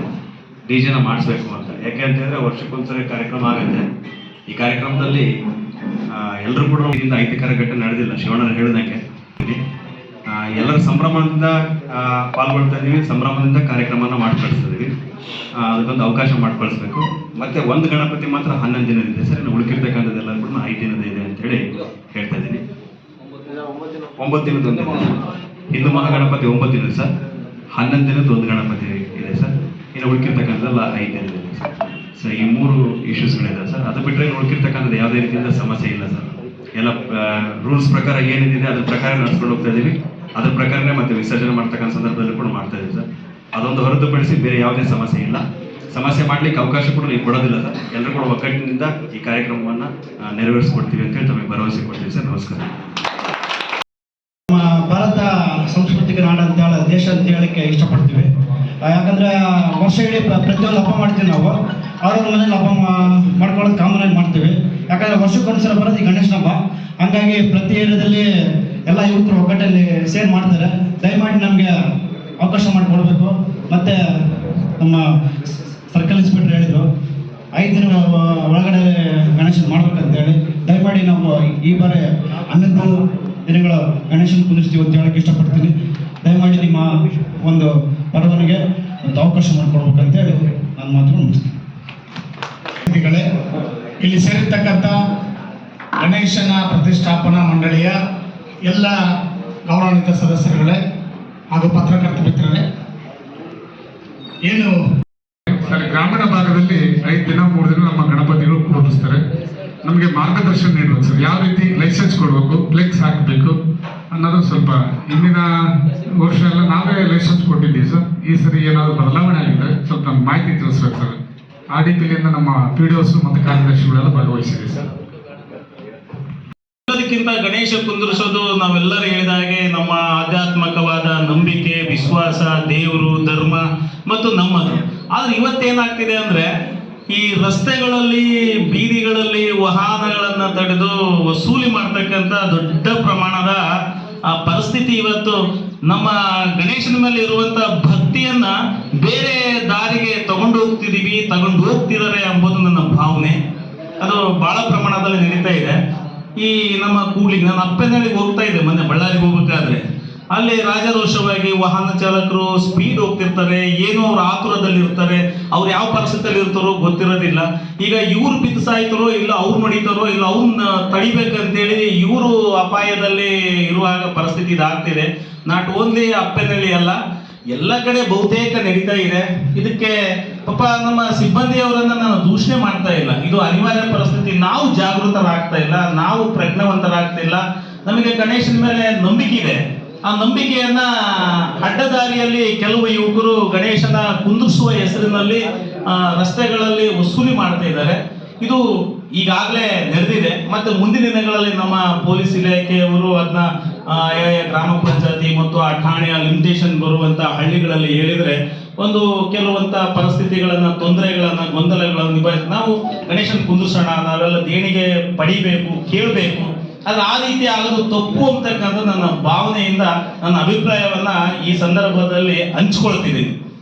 DJ ಮಾಡಿಸ್ಬೇಕು ಅಂತ. ಯಾಕೆ ಅಂತ ಹೇಳಿದ್ರೆ ವರ್ಷಕ್ಕೊಂದ್ಸರಿ ಕಾರ್ಯಕ್ರಮ ಆಗುತ್ತೆ. ಈ ಕಾರ್ಯಕ್ರಮದಲ್ಲಿ ಎಲ್ಲರೂ ಕೂಡ ಇದರಿಂದ ಅಹಿತಕರ ಘಟನೆ ನಡೆದಿಲ್ಲ. ಶಿವಣ್ಣರು ಹೇಳಿದಂಗೆ ಎಲ್ಲರ ಸಂಭ್ರಮದಿಂದ ಪಾಲ್ಗೊಳ್ತಾ ಇದ್ದೀವಿ, ಸಂಭ್ರಮದಿಂದ ಕಾರ್ಯಕ್ರಮನ ಮಾಡ್ಕಳಿಸ್ತಿದ್ದೀವಿ. ಅದಕ್ಕೊಂದು ಅವಕಾಶ ಮಾಡ್ಕೊಳಿಸ್ಬೇಕು. ಮತ್ತು ಒಂದು ಗಣಪತಿ ಮಾತ್ರ 11 ದಿನದಿದೆ ಸರ್, ಇನ್ನು ಉಳ್ಕಿರ್ತಕ್ಕಂಥದ್ದೆಲ್ಲ ಕೂಡ 5 ದಿನದ ಇದೆ ಅಂತೇಳಿ ಹೇಳ್ತಾ ಇದ್ದೀನಿ. 9 ದಿನದ ಹಿಂದೂ ಮಹಾಗಣಪತಿ 9 ದಿನದ ಸರ್, 11 ದಿನದ ಒಂದು ಗಣಪತಿ ಇದೆ ಸರ್, ಇನ್ನು ಉಳ್ಕಿರ್ತಕ್ಕಂಥದ್ದೆಲ್ಲ 5 ದಿನದಿದೆ ಸರ್. ಸೊ ಈ 3 ಇಶ್ಯೂಸ್ಗಳಿದೆ ಸರ್. ಅದು ಬಿಟ್ಟರೆ ಉಳ್ಕಿರ್ತಕ್ಕಂಥದ್ದು ಯಾವುದೇ ರೀತಿಯಿಂದ ಸಮಸ್ಯೆ ಇಲ್ಲ ಸರ್. ಎಲ್ಲ ರೂಲ್ಸ್ ಪ್ರಕಾರ ಏನಿದೆ ಅದ್ರ ಪ್ರಕಾರ ನಡೆಸ್ಕೊಂಡು ಹೋಗ್ತಾ ಇದ್ದೀವಿ. ಅದ್ರ ಪ್ರಕಾರನೇ ಮತ್ತೆ ವಿಸರ್ಜನೆ ಮಾಡ್ತಕ್ಕಂಥ ಸಂದರ್ಭದಲ್ಲಿ ಕೂಡ ಮಾಡ್ತಾ ಇದ್ದೀವಿ ಸರ್. ಅದೊಂದು ಹೊರತುಪಡಿಸಿ ಬೇರೆ ಯಾವುದೇ ಸಮಸ್ಯೆ ಇಲ್ಲ. ಸಮಸ್ಯೆ ಮಾಡಲಿಕ್ಕೆ ಅವಕಾಶ ಕೂಡ ನೀವು ಕೊಡೋದಿಲ್ಲ ಸರ್. ಎಲ್ಲರೂ ಕೂಡ ಒಗ್ಗಟ್ಟಿನಿಂದ ಈ ಕಾರ್ಯಕ್ರಮವನ್ನು ನೆರವೇರಿಸ್ಕೊಡ್ತೀವಿ ಅಂತೇಳಿ ತಮಗೆ ಭರವಸೆ ಕೊಡ್ತೀವಿ ಸರ್. ನಮಸ್ಕಾರ. ನಮ್ಮ ಭಾರತ ಸಾಂಸ್ಕೃತಿಕ ನಾಡು ಅಂತ ಹೇಳಿ ದೇಶ ಅಂತ ಹೇಳಕ್ಕೆ ಇಷ್ಟಪಡ್ತೀವಿ. ಯಾಕಂದರೆ ವರ್ಷ ಇಡೀ ಪ್ರತಿಯೊಂದು ಹಬ್ಬ ಮಾಡ್ತೀವಿ ನಾವು. ಅವ್ರ ಮನೇಲಿ ಹಬ್ಬ ಮಾಡ್ಕೊಳ್ಳೋದು ಕಾಮನಾಗಿ ಮಾಡ್ತೀವಿ. ಯಾಕಂದರೆ ವರ್ಷಕ್ಕೊಂದ್ಸಲ ಬರೋದು ಈ ಗಣೇಶನ ಹಬ್ಬ. ಹಂಗಾಗಿ ಪ್ರತಿ ಏರಿಯಾದಲ್ಲಿ ಎಲ್ಲ ಯುವಕರು ಒಗ್ಗಟ್ಟಲ್ಲಿ ಸೇರ್ ಮಾಡ್ತಾರೆ. ದಯಮಾಡಿ ನಮಗೆ ಅವಕಾಶ ಮಾಡಿಕೊಡ್ಬೇಕು. ಮತ್ತು ನಮ್ಮ ಸರ್ಕಲ್ ಇನ್ಸ್ಪೆಕ್ಟರ್ ಹೇಳಿದರು 5 ದಿನ ಒಳಗಡೆ ಗಣೇಶನ ಮಾಡ್ಬೇಕಂತೇಳಿ. ದಯಮಾಡಿ ನಾವು ಈ ಬಾರಿ 11 ದಿನಗಳ ಗಣೇಶನ ಕುಂದಿರ್ತೀವಿ ಅಂತ ಹೇಳಕ್ಕೆ ಇಷ್ಟಪಡ್ತೀನಿ. ದಯಮಾಡಿ ನಿಮ್ಮ ಒಂದು ಪರವಾನಿಗೆ ಒಂದು ಅವಕಾಶ ಮಾಡಿಕೊಡ್ಬೇಕಂತೇಳಿ ನಾನು ಮಾತುಗಳು ಮುಗಿಸ್ತೀನಿ. ಇಲ್ಲಿ ಸೇರಿರ್ತಕ್ಕಂಥ ಗಣೇಶನ ಪ್ರತಿಷ್ಠಾಪನಾ ಮಂಡಳಿಯ ಎಲ್ಲ ಗೌರವಾನ್ವಿತ ಸದಸ್ಯರುಗಳೇ ಹಾಗೂ ಪತ್ರಕರ್ತ ಮಿತ್ರರೇ, ಏನು ಸರ್, ಗ್ರಾಮೀಣ ಭಾಗದಲ್ಲಿ 5 ದಿನ 3 ದಿನ ನಮ್ಮ ಗಣಪತಿಗಳು ಕೂಡಿಸ್ತಾರೆ. ನಮಗೆ ಮಾರ್ಗದರ್ಶನ ನೀಡಬೇಕು ಸರ್. ಯಾವ ರೀತಿ ಲೈಸೆನ್ಸ್ ಕೊಡಬೇಕು, ಫ್ಲೆಕ್ಸ್ ಹಾಕಬೇಕು ಅನ್ನೋದು ಸ್ವಲ್ಪ ಹಿಂದಿನ ವರ್ಷ ಎಲ್ಲ ನಾವೇ ಲೈಸೆನ್ಸ್ ಕೊಟ್ಟಿದ್ದೀವಿ ಸರ್. ಈ ಸರಿ ಏನಾದರೂ ಬದಲಾವಣೆ ಆಗಿದ್ರೆ ಸ್ವಲ್ಪ ನಮ್ಗೆ ಮಾಹಿತಿ ತಿಳಿಸ್ಬೇಕು ಸರ್. RDPಲಿಂದ ನಮ್ಮ PDOs ಮತ್ತು ಕಾರ್ಯದರ್ಶಿಗಳೆಲ್ಲ ಭಾಗವಹಿಸಿದೆ ಸರ್. ಎಲ್ಲದಕ್ಕಿಂತ ಗಣೇಶ ಕುಂದಿರಿಸೋದು ನಾವೆಲ್ಲರೂ ಹೇಳಿದ ಹಾಗೆ ನಮ್ಮ ಆಧ್ಯಾತ್ಮಿಕವಾದ ನಂಬಿಕೆ, ವಿಶ್ವಾಸ, ದೇವರು, ಧರ್ಮ ಮತ್ತು ನಮ್ಮದು. ಆದರೆ ಇವತ್ತೇನಾಗ್ತಿದೆ ಅಂದರೆ ಈ ರಸ್ತೆಗಳಲ್ಲಿ, ಬೀದಿಗಳಲ್ಲಿ ವಾಹನಗಳನ್ನು ತಡೆದು ವಸೂಲಿ ಮಾಡ್ತಕ್ಕಂಥ ದೊಡ್ಡ ಪ್ರಮಾಣದ ಪರಿಸ್ಥಿತಿ ಇವತ್ತು ನಮ್ಮ ಗಣೇಶನ ಮೇಲೆ ಇರುವಂಥ ಭಕ್ತಿಯನ್ನ ಬೇರೆ ದಾರಿಗೆ ತಗೊಂಡು ಹೋಗ್ತಿದ್ದಾರೆ ಎಂಬುದು ನನ್ನ ಭಾವನೆ. ಅದು ಬಹಳ ಪ್ರಮಾಣದಲ್ಲಿ ನಡೀತಾ ಇದೆ. ಈ ನಮ್ಮ ಕೂಡ್ಲಿಗೆ ನಾನು ಅಪ್ಪನಹಳ್ಳಿಗೆ ಹೋಗ್ತಾ ಇದ್ದೆ ಮೊನ್ನೆ, ಬಳ್ಳಾರಿಗೆ ಹೋಗ್ಬೇಕಾದ್ರೆ ಅಲ್ಲಿ ರಾಜರೋಷವಾಗಿ ವಾಹನ ಚಾಲಕರು ಸ್ಪೀಡ್ ಹೋಗ್ತಿರ್ತಾರೆ. ಏನೋ ಅವ್ರ ಆತುರದಲ್ಲಿ ಇರ್ತಾರೆ, ಅವ್ರು ಯಾವ ಪರಿಸ್ಥಿತಿಯಲ್ಲಿ ಇರ್ತಾರೋ ಗೊತ್ತಿರೋದಿಲ್ಲ. ಈಗ ಇವ್ರು ಬಿದ್ದು ಸಾಯ್ತಾರೋ ಇಲ್ಲ ಅವ್ರು ಮಡಿತಾರೋ ಇಲ್ಲ ಅವ್ರನ್ನ ತಡಿಬೇಕಂತೇಳಿ ಇವರು ಅಪಾಯದಲ್ಲಿ ಇರುವಾಗ ಪರಿಸ್ಥಿತಿ ಇದಾಗ್ತಿದೆ. ನಾಟ್ ಓನ್ಲಿ ಅಪ್ಪನಹಳ್ಳಿ ಅಲ್ಲ, ಎಲ್ಲ ಕಡೆ ಬಹುತೇಕ ನಡೀತಾ ಇದೆ. ಇದಕ್ಕೆ ಪಾಪ ನಮ್ಮ ಸಿಬ್ಬಂದಿಯವರನ್ನ ನಾನು ದೂಷಣೆ ಮಾಡ್ತಾ ಇಲ್ಲ. ಇದು ಅನಿವಾರ್ಯ ಪರಿಸ್ಥಿತಿ. ನಾವು ಜಾಗೃತರಾಗ್ತಾ ಇಲ್ಲ, ನಾವು ಪ್ರಜ್ಞಾವಂತರಾಗ್ತಾ ಇಲ್ಲ. ನಮಗೆ ಗಣೇಶನ ಮೇಲೆ ನಂಬಿಕೆ ಇದೆ. ಆ ನಂಬಿಕೆಯನ್ನ ಅಡ್ಡದಾರಿಯಲ್ಲಿ ಕೆಲವು ಯುವಕರು ಗಣೇಶನ ಕುಂದಿರಿಸುವ ಹೆಸರಿನಲ್ಲಿ ರಸ್ತೆಗಳಲ್ಲಿ ವಸೂಲಿ ಮಾಡ್ತಾ ಇದ್ದಾರೆ. ಇದು ಈಗಾಗಲೇ ನಡೆದಿದೆ. ಮತ್ತು ಮುಂದಿನ ದಿನಗಳಲ್ಲಿ ನಮ್ಮ ಪೊಲೀಸ್ ಇಲಾಖೆಯವರು ಅದನ್ನ ಗ್ರಾಮ ಪಂಚಾಯತಿ ಮತ್ತು ಆ ಠಾಣೆಯ ಲಿಮಿಟೇಷನ್ ಬರುವಂತ ಹಳ್ಳಿಗಳಲ್ಲಿ ಹೇಳಿದ್ರೆ ಒಂದು ಕೆಲವಂತ ಪರಿಸ್ಥಿತಿಗಳನ್ನ, ತೊಂದರೆಗಳನ್ನ, ಗೊಂದಲಗಳನ್ನು ನಿಭಾಯಿಸಿ ನಾವು ಗಣೇಶನ ಕುಂದಿರ್ಸೋಣ, ನಾವೆಲ್ಲ ದೇಣಿಗೆ ಪಡಿಬೇಕು, ಕೇಳಬೇಕು. ಆದ್ರೆ ಆ ರೀತಿ ಆಗೋದು ತಪ್ಪು ಅಂತಕ್ಕಂಥ ನನ್ನ ಭಾವನೆಯಿಂದ ನನ್ನ ಅಭಿಪ್ರಾಯವನ್ನ ಈ ಸಂದರ್ಭದಲ್ಲಿ ಹಂಚ್ಕೊಳ್ತಿದ್ದೀನಿ.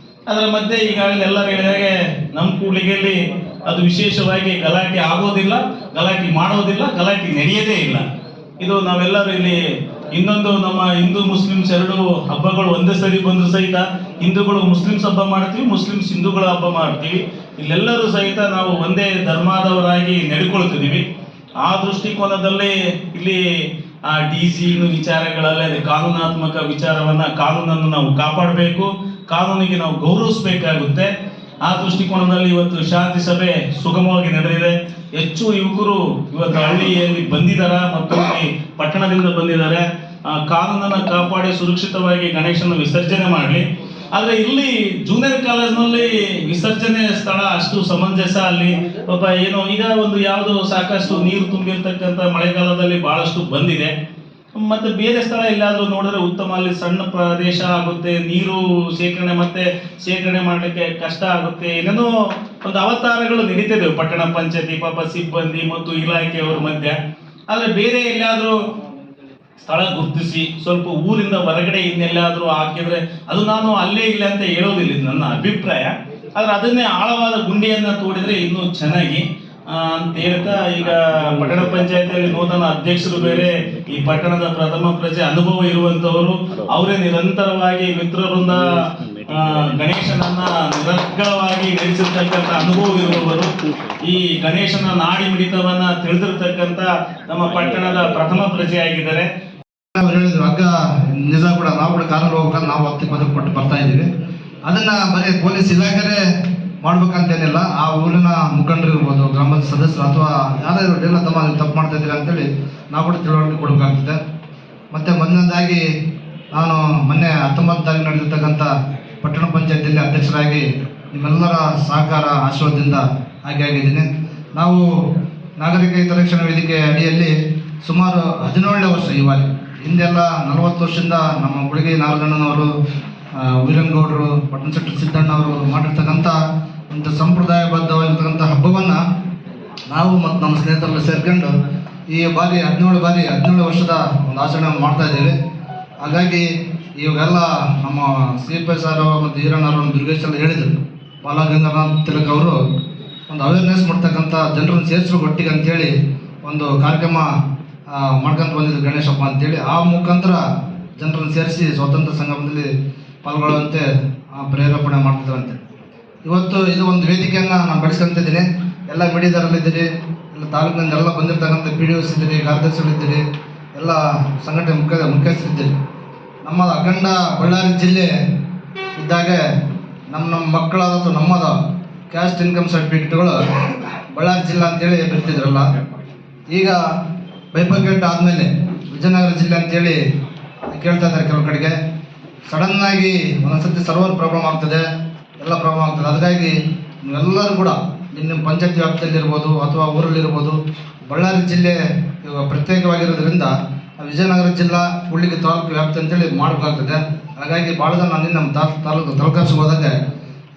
ಅದರ ಮಧ್ಯೆ ಈಗಾಗಲೇ ಎಲ್ಲರೂ ಹೇಳಿದಾಗೆ ನಮ್ಮ ಕೂಡ್ಲಿಗೆಯಲ್ಲಿ ಅದು ವಿಶೇಷವಾಗಿ ಗಲಾಟೆ ಆಗೋದಿಲ್ಲ, ಗಲಾಟೆ ಮಾಡೋದಿಲ್ಲ, ಗಲಾಟೆ ನಡೆಯೋದೇ ಇಲ್ಲ. ಇದು ನಾವೆಲ್ಲರೂ ಇಲ್ಲಿ ಇನ್ನೊಂದು ನಮ್ಮ ಹಿಂದೂ ಮುಸ್ಲಿಮ್ಸ್ ಎರಡು ಹಬ್ಬಗಳು ಒಂದೇ ಸರಿ ಬಂದರೂ ಸಹಿತ ಹಿಂದೂಗಳು ಮುಸ್ಲಿಮ್ಸ್ ಹಬ್ಬ ಮಾಡ್ತೀವಿ, ಮುಸ್ಲಿಮ್ಸ್ ಹಿಂದೂಗಳ ಹಬ್ಬ ಮಾಡ್ತೀವಿ. ಇಲ್ಲೆಲ್ಲರೂ ಸಹಿತ ನಾವು ಒಂದೇ ಧರ್ಮದವರಾಗಿ ನಡ್ಕೊಳ್ತಿದ್ದೀವಿ. ಆ ದೃಷ್ಟಿಕೋನದಲ್ಲಿ ಇಲ್ಲಿ DC ವಿಚಾರಗಳಲ್ಲಿ ಅದು ಕಾನೂನಾತ್ಮಕ ಕಾನೂನನ್ನು ನಾವು ಕಾಪಾಡಬೇಕು, ಕಾನೂನಿಗೆ ನಾವು ಗೌರವಿಸಬೇಕಾಗುತ್ತೆ. ಆ ದೃಷ್ಟಿಕೋನದಲ್ಲಿ ಇವತ್ತು ಶಾಂತಿ ಸಭೆ ಸುಗಮವಾಗಿ ನಡೆದಿದೆ. ಹೆಚ್ಚು ಯುವಕರು ಇವತ್ತು ಹಳ್ಳಿಯಲ್ಲಿ ಬಂದಿದ್ದಾರೆ ಮತ್ತು ಇಲ್ಲಿ ಪಟ್ಟಣದಿಂದ ಬಂದಿದ್ದಾರೆ. ಕಾನೂನನ್ನು ಕಾಪಾಡಿ ಸುರಕ್ಷಿತವಾಗಿ ಗಣೇಶನ ವಿಸರ್ಜನೆ ಮಾಡಲಿ. ಆದರೆ ಇಲ್ಲಿ ಜೂನಿಯರ್ ಕಾಲೇಜ್ನಲ್ಲಿ ವಿಸರ್ಜನೆ ಸ್ಥಳ ಅಷ್ಟು ಸಮಂಜಸ, ಅಲ್ಲಿ ಪಾಪ ಏನೋ ಈಗ ಒಂದು ಯಾವುದೋ ಸಾಕಷ್ಟು ನೀರು ತುಂಬಿರ್ತಕ್ಕಂಥ ಮಳೆಗಾಲದಲ್ಲಿ ಬಹಳಷ್ಟು ಬಂದಿದೆ. ಮತ್ತೆ ಬೇರೆ ಸ್ಥಳ ಎಲ್ಲಾದ್ರೂ ನೋಡಿದ್ರೆ ಉತ್ತಮ, ಅಲ್ಲಿ ಸಣ್ಣ ಪ್ರದೇಶ ಆಗುತ್ತೆ, ನೀರು ಶೇಖರಣೆ ಮಾಡಲಿಕ್ಕೆ ಕಷ್ಟ ಆಗುತ್ತೆ. ಏನೇನೋ ಒಂದು ಅವತಾರಗಳು ನಡೀತಿದ್ದೇವೆ ಪಟ್ಟಣ ಪಂಚಾಯತಿ ಪಾಪ ಸಿಬ್ಬಂದಿ ಮತ್ತು ಇಲಾಖೆಯವರ ಮಧ್ಯೆ. ಆದರೆ ಬೇರೆ ಎಲ್ಲಾದ್ರೂ ಸ್ಥಳ ಗುರುತಿಸಿ ಸ್ವಲ್ಪ ಊರಿಂದ ಹೊರಗಡೆ ಇನ್ನೆಲ್ಲಾದ್ರೂ ಹಾಕಿದ್ರೆ ಅದು ನಾನು ಅಲ್ಲೇ ಇಲ್ಲ ಅಂತ ಹೇಳೋದಿಲ್ಲ, ನನ್ನ ಅಭಿಪ್ರಾಯ. ಆದ್ರೆ ಅದನ್ನೇ ಆಳವಾದ ಗುಂಡಿಯನ್ನ ತೋಡಿದ್ರೆ ಇನ್ನೂ ಚೆನ್ನಾಗಿ ಅಂತ ಹೇಳ್ತಾ, ಈಗ ಪಟ್ಟಣ ಪಂಚಾಯತಿಯಲ್ಲಿ ನೂತನ ಅಧ್ಯಕ್ಷರು ಬೇರೆ ಈ ಪಟ್ಟಣದ ಪ್ರಥಮ ಪ್ರಜೆ ಅನುಭವ ಇರುವಂತವರು, ಅವರೇ ನಿರಂತರವಾಗಿ ಮಿತ್ರರಿಂದ ಗಣೇಶನನ್ನ ನಿರರ್ಗಳವಾಗಿ ನಡೆಸಿರ್ತಕ್ಕಂಥ ಅನುಭವ ಇರುವವರು, ಈ ಗಣೇಶನ ನಾಡಿ ಮಿಡಿತವನ್ನ ತಿಳಿದಿರ್ತಕ್ಕಂಥ ನಮ್ಮ ಪಟ್ಟಣದ ಪ್ರಥಮ ಪ್ರಜೆ ಆಗಿದ್ದಾರೆ. ಹೇಳಿದ್ರು ಹಗ್ಗ ನಿಜ ಕೂಡ, ನಾವು ಕೂಡ ಕಾರಲ್ಲಿ ಹೋಗ್ಬೇಕಾದ್ರೆ ನಾವು ಹತ್ತಿಗೆ ಬದುಕು ಕೊಟ್ಟು ಬರ್ತಾ ಇದ್ದೀವಿ. ಅದನ್ನ ಬರೀ ಪೊಲೀಸ್ ಇಲಾಖೆ ಮಾಡ್ಬೇಕಂತೇನಿಲ್ಲ, ಆ ಊರಿನ ಮುಖಂಡರು ಇರ್ಬೋದು, ಗ್ರಾಮದ ಸದಸ್ಯರು ಅಥವಾ ಯಾರು ಎಲ್ಲ ತಪ್ಪು ಮಾಡ್ತಾ ಇದ್ದೀರಾ ಅಂತೇಳಿ ನಾವು ಕೂಡ ತಿಳುವಳಿಕೆ ಕೊಡಬೇಕಾಗ್ತದೆ. ಮತ್ತು ಮೊದಲನೇದಾಗಿ ನಾನು ಮೊನ್ನೆ 19 ನಡೆದಿರ್ತಕ್ಕಂಥ ಪಟ್ಟಣ ಪಂಚಾಯತಿಯಲ್ಲಿ ಅಧ್ಯಕ್ಷರಾಗಿ ನಿಮ್ಮೆಲ್ಲರ ಸಹಕಾರ ಆಶೀರ್ವಾದದಿಂದ ಆಗಿದ್ದೀನಿ. ನಾವು ನಾಗರಿಕ ಹಿತರಕ್ಷಣಾ ವೇದಿಕೆ ಅಡಿಯಲ್ಲಿ ಸುಮಾರು 17 ವರ್ಷ, ಇವಾಗ ಹಿಂದೆಲ್ಲ 40 ವರ್ಷದಿಂದ ನಮ್ಮ ಗುಳಿಗೆ ನಾಗಣ್ಣನವರು, ವೀರಂಗೌಡರು, ಪಟ್ಟಣಶೆಟ್ಟಿ ಸಿದ್ದಣ್ಣವರು ಮಾಡಿರ್ತಕ್ಕಂಥ ಒಂದು ಸಂಪ್ರದಾಯಬದ್ಧವಾಗಿರ್ತಕ್ಕಂಥ ಹಬ್ಬವನ್ನು ನಾವು ಮತ್ತು ನಮ್ಮ ಸ್ನೇಹಿತರೆಲ್ಲ ಸೇರ್ಕೊಂಡು ಈ ಬಾರಿ 17 ವರ್ಷದ ಒಂದು ಆಚರಣೆ ಮಾಡ್ತಾ ಇದ್ದೀವಿ. ಹಾಗಾಗಿ ಇವಾಗೆಲ್ಲ ನಮ್ಮ CFS ಮತ್ತು ಈರಣ್ಣವರು, ದುರ್ಗೇಶ್ ಎಲ್ಲ ಹೇಳಿದರು, ಬಾಲಗಂಗಾಧರ ತಿಲಕ್ ಅವರು ಒಂದು ಅವೇರ್ನೆಸ್ ಮಾಡ್ತಕ್ಕಂಥ ಜನರನ್ನು ಸೇರಿಸೋ ಒಟ್ಟಿಗೆ ಅಂತೇಳಿ ಒಂದು ಕಾರ್ಯಕ್ರಮ ಮಾಡ್ಕೊಂತ ಬಂದಿದ್ದು ಗಣೇಶ ಹಬ್ಬ ಅಂತೇಳಿ. ಆ ಮುಖಾಂತರ ಜನರನ್ನು ಸೇರಿಸಿ ಸ್ವಾತಂತ್ರ್ಯ ಸಂಗ್ರಾಮದಲ್ಲಿ ಪಾಲ್ಗೊಳ್ಳುವಂತೆ ಪ್ರೇರೇಪಣೆ ಮಾಡ್ತಿದ್ದೇವಂತೆ. ಇವತ್ತು ಇದು ಒಂದು ವೇದಿಕೆಯನ್ನು ನಾನು ಬೆಳೆಸ್ಕೊಂತಿದ್ದೀನಿ. ಎಲ್ಲ ಮೀಡಿಯಾದರಲ್ಲಿದ್ದೀರಿ, ಎಲ್ಲ ತಾಲೂಕಿನಿಂದ ಎಲ್ಲ ಬಂದಿರ್ತಕ್ಕಂಥ PDOs ಇದ್ದೀರಿ, ಕಾರ್ಯದರ್ಶಿಗಳಿದ್ದೀರಿ, ಎಲ್ಲ ಸಂಘಟನೆ ಮುಖ್ಯಸ್ಥರಿದ್ದೀರಿ. ನಮ್ಮ ಅಖಂಡ ಬಳ್ಳಾರಿ ಜಿಲ್ಲೆ ಇದ್ದಾಗ ನಮ್ಮ ಮಕ್ಕಳಾದ ಅಥವಾ ನಮ್ಮದ ಕ್ಯಾಸ್ಟ್ ಇನ್ಕಮ್ ಸರ್ಟಿಫಿಕೇಟ್ಗಳು ಬಳ್ಳಾರಿ ಜಿಲ್ಲಾ ಅಂತೇಳಿ ಬರ್ತಿದ್ರಲ್ಲ, ಈಗ ಬೈಫರ್ಕೇಟ್ ಆದಮೇಲೆ ವಿಜಯನಗರ ಜಿಲ್ಲೆ ಅಂತೇಳಿ ಕೇಳ್ತಾ ಇದ್ದಾರೆ ಕೆಲವು ಕಡೆಗೆ. ಸಡನ್ನಾಗಿ ಒಂದೊಂದ್ಸತಿ ಸರ್ವರ್ ಪ್ರಾಬ್ಲಮ್ ಆಗ್ತದೆ, ಎಲ್ಲ ಪ್ರಾಬ್ಲಮ್ ಆಗ್ತದೆ. ಅದಕ್ಕಾಗಿ ನೀವೆಲ್ಲರೂ ಕೂಡ ನಿಮ್ಮ ಪಂಚಾಯತ್ ವ್ಯಾಪ್ತಿಯಲ್ಲಿರ್ಬೋದು ಅಥವಾ ಊರಲ್ಲಿರ್ಬೋದು, ಬಳ್ಳಾರಿ ಜಿಲ್ಲೆ ಪ್ರತ್ಯೇಕವಾಗಿರೋದ್ರಿಂದ ವಿಜಯನಗರ ಜಿಲ್ಲಾ ಕೂಡ್ಲಿಗಿ ತಾಲೂಕು ವ್ಯಾಪ್ತಿ ಅಂತೇಳಿ ಮಾಡಬೇಕಾಗ್ತದೆ. ಹಾಗಾಗಿ ಭಾಳ ಜನ ನಾನು ನಮ್ಮ ತಲಕಾಸಿಗೆ ಹೋದಾಗ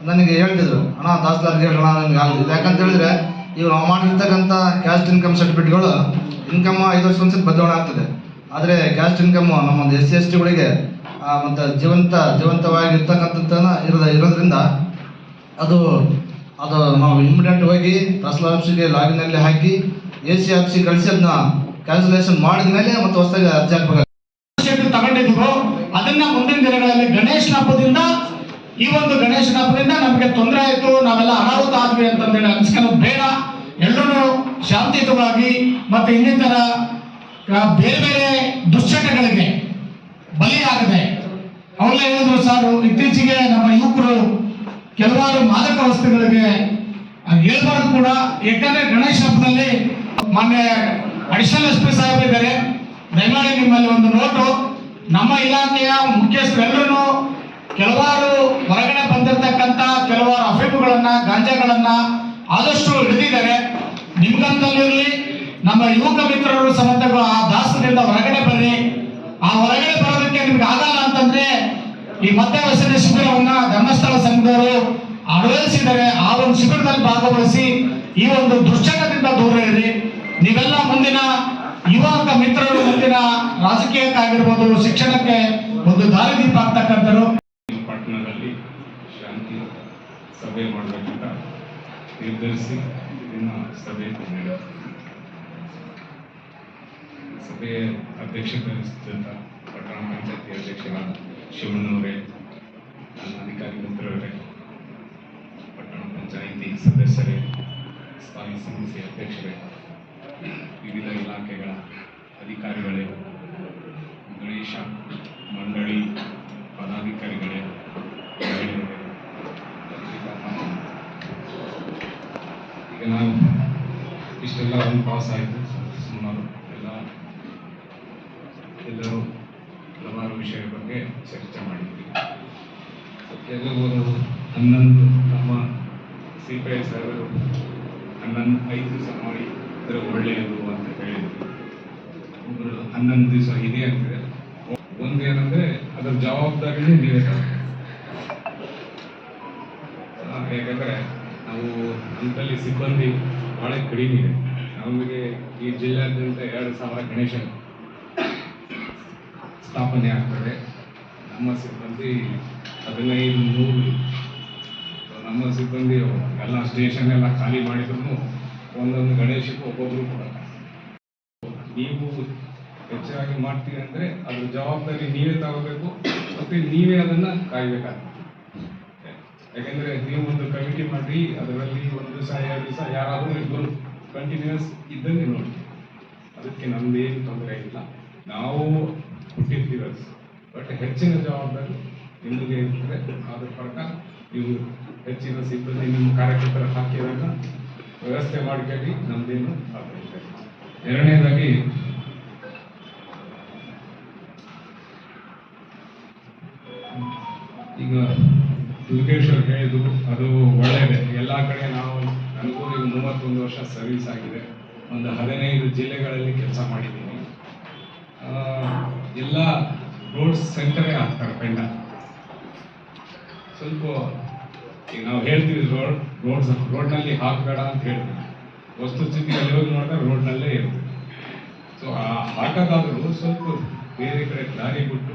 ನನಗೆ ಹೇಳ್ತಿದ್ರು, ಅಣ್ಣ ತಹಸೀಲ್ದಾರ್ಗೆ ಹೇಳೋಣ, ನನಗೆ ಆಗೋದಿಲ್ಲ. ಯಾಕಂತ ಹೇಳಿದ್ರೆ ಇವು ನಾವು ಮಾಡಿರ್ತಕ್ಕಂಥ ಕ್ಯಾಸ್ಟ್ ಇನ್ಕಮ್ ಸರ್ಟಿಫಿಕೇಟ್ಗಳು ಇನ್ಕಮ್ 5 ವರ್ಷ ಒಂದ್ಸತಿ ಬದಲಾವಣೆ ಆಗ್ತದೆ. ಆದರೆ ಕ್ಯಾಸ್ಟ್ ಇನ್ಕಮ್ಮು ನಮ್ಮೊಂದು SC STಗಳಿಗೆ ಮತ್ತು ಜೀವಂತವಾಗಿ ಇರೋದ್ರಿಂದ ಅದು ನಾವು ಇಮಿಡಿಯೇಟ್ ಹೋಗಿ ತಹಸೀಲ್ದಾರ್ ಆಫೀಸಿಗೆ ಲಾಗಿನಲ್ಲಿ ಹಾಕಿ AC ಆಫೀಸಿಗೆ ಕಳಿಸಿ ಅದನ್ನ ಕ್ಯಾನ್ಸಲೇಷನ್ ಮಾಡಿದ ಮೇಲೆ ಮತ್ತೆ ಹೊಸದಾಗಿ ಅರ್ಜಿ ಹಾಕಬೇಕು ತಗೊಂಡಿದ್ದೀವೋ ಅದನ್ನ ಮುಂದಿನ ದಿನಗಳಲ್ಲಿ ಗಣೇಶನ ಹಬ್ಬದಿಂದ ಈ ಒಂದು ಗಣೇಶನ ಹಬ್ಬದಿಂದ ನಮಗೆ ತೊಂದರೆ ಆಯಿತು, ನಾವೆಲ್ಲ ಅನಾಹುತ ಆದ್ವಿ ಅಂತಂದೇಳಿ ಅನ್ಸ್ಕೊಳ್ಳೋದು ಬೇಡ. ಎಲ್ಲರೂ ಶಾಂತಿಯುತವಾಗಿ ಮತ್ತು ಇನ್ನಿತರ ಬೇರೆ ಬೇರೆ ದುಶ್ಚಟಗಳಿಗೆ ಬಲಿಯಾಗದೆ, ಅವರೇ ಹೇಳಿದ್ರು ಸರ್, ಇತ್ತೀಚೆಗೆ ನಮ್ಮ ಯುವಕರು ಕೆಲವಾರು ಮಾದಕ ವಸ್ತುಗಳಿಗೆ ಹೇಳ್ಬಾರ್ದು ಕೂಡ. ಯಾಕಂದ್ರೆ ಗಣೇಶ ಹಬ್ಬದಲ್ಲಿ ಮಾನ್ಯ ಅಡಿಷನಲ್ SP ಸಾಹೇಬ್ ಇದ್ದಾರೆ, ದಯಮಾಡಿ ನಿಮ್ಮಲ್ಲಿ ಒಂದು ನೋಟು, ನಮ್ಮ ಇಲಾಖೆಯ ಮುಖ್ಯಸ್ಥರೆಲ್ಲರೂ ಕೆಲವಾರು ಹೊರಗಡೆ ಬಂದಿರತಕ್ಕಂಥ ಕೆಲವಾರು ಅಫೀಮುಗಳನ್ನ, ಗಾಂಜಾಗಳನ್ನ ಆದಷ್ಟು ಹಿಡಿದಿದ್ದಾರೆ. ನಿಮ್ಗಂತಲ್ಲಿರಲಿ, ನಮ್ಮ ಯುವಕ ಮಿತ್ರರು ಸಮೇತ ಆ ದಾಸದಿಂದ ಹೊರಗಡೆ ಬರ್ರಿ. ಆ ಹೊರಗಡೆ ಬರೋದಕ್ಕೆ ನಿಮ್ಗೆ ಆಗಲ್ಲ ಅಂತಂದ್ರೆ ಈ ಮದ್ಯವ್ಯಸನ ಶಿಬಿರವನ್ನ ಧರ್ಮಸ್ಥಳ ಸಂಘದವರು ಅಳವಡಿಸಿದ್ದಾರೆ. ಆ ಒಂದು ಶಿಬಿರದಲ್ಲಿ ಭಾಗವಹಿಸಿ ಈ ಒಂದು ದುಶ್ಚಟದಿಂದ ದೂರ ಇರಿ. ನೀವೆಲ್ಲ ಮುಂದಿನ ಯುವಕ ಮಿತ್ರರು ಮುಂದಿನ ರಾಜಕೀಯಕ್ಕಾಗಿರ್ಬೋದು, ಶಿಕ್ಷಣಕ್ಕೆ ಒಂದು ದಾರಿದೀಪ ಆಗ್ತಕ್ಕಂಥರು. ಪಟ್ಟಣದಲ್ಲಿ ಶಾಂತಿ ಸಭೆ ಮಾಡಬೇಕಂತ ನಿರ್ಧರಿಸಿ ಇವತ್ತಿನ ಸಭೆ ನಡೆಯಿತು. ಸಭೆಯ ಅಧ್ಯಕ್ಷತೆ ವಹಿಸಿದಂಥ ಪಟ್ಟಣ ಪಂಚಾಯತಿ ಅಧ್ಯಕ್ಷರಾದ ಶಿವಣ್ಣವರೇ, ನನ್ನ ಅಧಿಕಾರಿ ಮಿತ್ರರೇ, ಪಟ್ಟಣ ಪಂಚಾಯಿತಿ ಸದಸ್ಯರೇ, ಸ್ಥಾಯಿ ಸಮಿತಿ ಅಧ್ಯಕ್ಷರೇ, ವಿವಿಧ ಇಲಾಖೆಗಳ ಅಧಿಕಾರಿಗಳೇ, ಗಣೇಶ ಮಂಡಳಿ ಪದಾಧಿಕಾರಿಗಳೇ, ಮಹಿಳೆಯರೇ, ಪತ್ರಿಕಾ ಮಾಧ್ಯಮ. ಈಗ ನಾನು ಇಷ್ಟೆಲ್ಲ ಒಂದು ಪಾಸ್ ಆಯಿತು. ಸುಮಾರು ಎಲ್ಲರೂ ಹಲವಾರು ವಿಷಯದ ಬಗ್ಗೆ ಚರ್ಚೆ ಮಾಡಿದ್ವಿ. ಕೆಲವರು 11 ನಮ್ಮ CPI ಸಾಹೇಬರು 5 ದಿವಸ ಮಾಡಿ ಇದರ ಒಳ್ಳೆಯದು ಅಂತ ಹೇಳಿದ್ರು. ಒಬ್ಬರು 11 ದಿವಸ ಇದೆ ಅಂದರೆ ಒಂದೇನಂದ್ರೆ ಅದರ ಜವಾಬ್ದಾರಿನೇ ನೀವೇ ತಗೊಳ್ಳಿ. ಯಾಕಂದ್ರೆ ನಾವು ಅಂಥಲ್ಲಿ ಸಿಬ್ಬಂದಿ ಭಾಳ ಕಡಿಮೆ ಇದೆ. ನಮಗೆ ಈ ಜಿಲ್ಲೆಯಾದ್ಯಂತ 2,000 ಗಣೇಶ ಸ್ಥಾಪನೆ ಆಗ್ತದೆ. ನಮ್ಮ ಸಿಬ್ಬಂದಿ 1,500. ನಮ್ಮ ಸಿಬ್ಬಂದಿ ಎಲ್ಲ ಸ್ಟೇಷನ್ ಎಲ್ಲ ಖಾಲಿ ಮಾಡಿದ್ರು ಒಂದೊಂದು ಗಣೇಶಕ್ಕೆ ಒಬ್ಬೊಬ್ರು ಕೊಡಲ್ಲ. ನೀವು ಹೆಚ್ಚಾಗಿ ಮಾಡ್ತೀವಿ ಅಂದರೆ ಅದ್ರ ಜವಾಬ್ದಾರಿ ನೀವೇ ತಗೋಬೇಕು ಮತ್ತು ನೀವೇ ಅದನ್ನು ಕಾಯಬೇಕಾಗ್ತದೆ. ಯಾಕೆಂದರೆ ನೀವು ಒಂದು ಕಮಿಟಿ ಮಾಡಿ ಅದರಲ್ಲಿ 1 ದಿವಸ 2 ದಿವಸ ಯಾರಾದರೂ ಇಬ್ಬರು ಕಂಟಿನ್ಯೂಸ್ ಇದ್ದಂಗೆ ನೋಡಿ, ಅದಕ್ಕೆ ನಮ್ಮದೇನು ತೊಂದರೆ ಇಲ್ಲ. ನಾವು ಹುಟ್ಟಿರ್ತೀವಿ, ಬಟ್ ಹೆಚ್ಚಿನ ಜವಾಬ್ದಾರಿ ನಿಮಗೆ ಇರ್ತದೆ. ಅದ್ರ ಪ್ರಕಾರ ನೀವು ಹೆಚ್ಚಿನ ಸಿಬ್ಬಂದಿ ನಿಮ್ಮ ಕಾರ್ಯಕರ್ತರ ಹಾಕಿದಾಗ ವ್ಯವಸ್ಥೆ ಮಾಡ್ಕೊಳ್ಳಿ, ನಮ್ಮದೇನು ಆಗ್ತದೆ. ಎರಡನೇದಾಗಿ ಈಗ ದುರ್ಗೇಶ್ವರ್ ಹೇಳಿದ್ರು, ಅದು ಒಳ್ಳೆಯದೇ. ಎಲ್ಲ ಕಡೆ ನಾವು ನನಗೂ ಈಗ 31 ವರ್ಷ ಸರ್ವಿಸ್ ಆಗಿದೆ. ಒಂದು 15 ಜಿಲ್ಲೆಗಳಲ್ಲಿ ಕೆಲಸ ಮಾಡಿದ್ದೀನಿ. ಎಲ್ಲ ರೋಡ್ಸ್ ಸೆಂಟರೇ ಆಗ್ತಾರೆ ಪೆಂಡ. ಸ್ವಲ್ಪ ಈಗ ನಾವು ಹೇಳ್ತೀವಿ ರೋಡ್ನಲ್ಲಿ ಹಾಕಬೇಡ ಅಂತ ಹೇಳ್ತೀವಿ. ವಸ್ತುಸ್ಥಿತಿ ಅಲ್ಲಿ ಹೋಗಿ ನೋಡಿದ್ರೆ ರೋಡ್ನಲ್ಲೇ ಇರ್ತದೆ. ಸೊ ಹಾಕೋದಾದರೂ ಸ್ವಲ್ಪ ಬೇರೆ ಕಡೆ ದಾರಿ ಬಿಟ್ಟು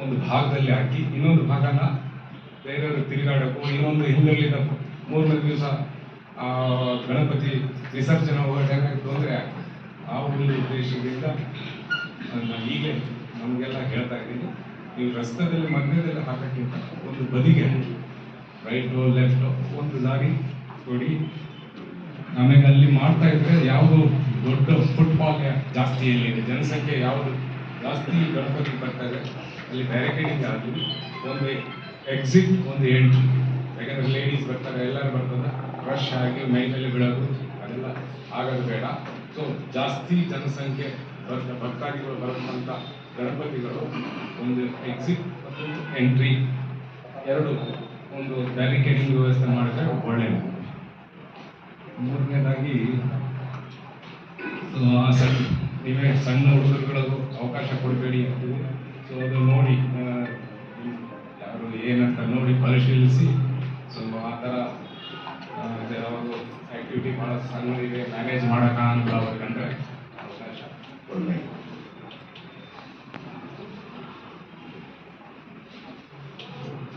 ಒಂದು ಭಾಗದಲ್ಲಿ ಹಾಕಿ ಇನ್ನೊಂದು ಭಾಗನ ಬೇರೆಯವರು ತಿರುಗಾಡಕ್ಕೂ, ಇನ್ನೊಂದು ಹಿಂದಲ್ಲಿದ್ದ 3 ದಿವಸ ಗಣಪತಿ ವಿಸರ್ಜನೆ ಹೋಗೋ ಟೈಮಿಗೆ ತೊಂದರೆ ಆಗ್ತದೆ. ಆ ಒಂದು ಉದ್ದೇಶದಿಂದ ನಾನು ಈಗಲೇ ನಮಗೆಲ್ಲ ಹೇಳ್ತಾ ಇದ್ದೀನಿ, ನೀವು ರಸ್ತೆಯಲ್ಲಿ ಮಧ್ಯದಲ್ಲಿ ಹಾಕೋಕ್ಕಿಂತ ಒಂದು ಬದಿಗೆ ರೈಟು ಲೆಫ್ಟು ಒಂದು ದಾರಿ ಕೊಡಿ. ಆಮೇಲೆ ಅಲ್ಲಿ ಮಾಡ್ತಾ ಇದ್ರೆ ಯಾವುದು ದೊಡ್ಡ ಫುಟ್ಪಾಲ್ ಜಾಸ್ತಿ ಎಲ್ಲಿದೆ, ಜನಸಂಖ್ಯೆ ಯಾವುದು ಜಾಸ್ತಿ ಗಣಪತಿ ಬರ್ತಾರೆ ಅಲ್ಲಿ ಬ್ಯಾರಿಕೇಡಿಂಗ್ ಆಗಲಿ, ಒಂದು ಎಕ್ಸಿಟ್ ಒಂದು ಎಂಟ್ರಿ. ಯಾಕಂದರೆ ಲೇಡೀಸ್ ಬರ್ತಾರೆ, ಎಲ್ಲರೂ ಬರ್ತದೆ, ರಶ್ ಆಗಿ ಮೈ ಮೇಲೆ ಬೀಳೋದು ಅದೆಲ್ಲ ಆಗೋದು ಬೇಡ. ಸೊ ಜಾಸ್ತಿ ಜನಸಂಖ್ಯೆ ಭಕ್ತಾದಿಗಳು ಬರುವಂಥ ಗಣಪತಿಗಳು ಒಂದು ಎಕ್ಸಿಟ್ ಮತ್ತು ಎಂಟ್ರಿ ಎರಡು ಒಂದು ಬ್ಯಾರಿಕೇಡಿಂಗ್ ವ್ಯವಸ್ಥೆ ಮಾಡಿದ್ರೆ ಒಳ್ಳೆಯದು. ಮೂರನೇದಾಗಿ ನೀವೇ ಸಣ್ಣ ಹುಡುಗರುಗಳಿಗೂ ಅವಕಾಶ ಕೊಡಬೇಡಿ ಅಂತೀವಿ. ಸೊ ಅದು ನೋಡಿ ಯಾರು ಏನಂತ ನೋಡಿ ಪರಿಶೀಲಿಸಿ, ಸೊ ಆ ಥರ ಯಾವುದು ಆ್ಯಕ್ಟಿವಿಟಿ ಭಾಳ ಸಣ್ಣದಿದೆ ಮ್ಯಾನೇಜ್ ಮಾಡೋಕ್ಕಾಗಲ್ಲ ಅವ್ರಿಗಂದ್ರೆ ಅವಕಾಶ ಕೊಡಬೇಕು.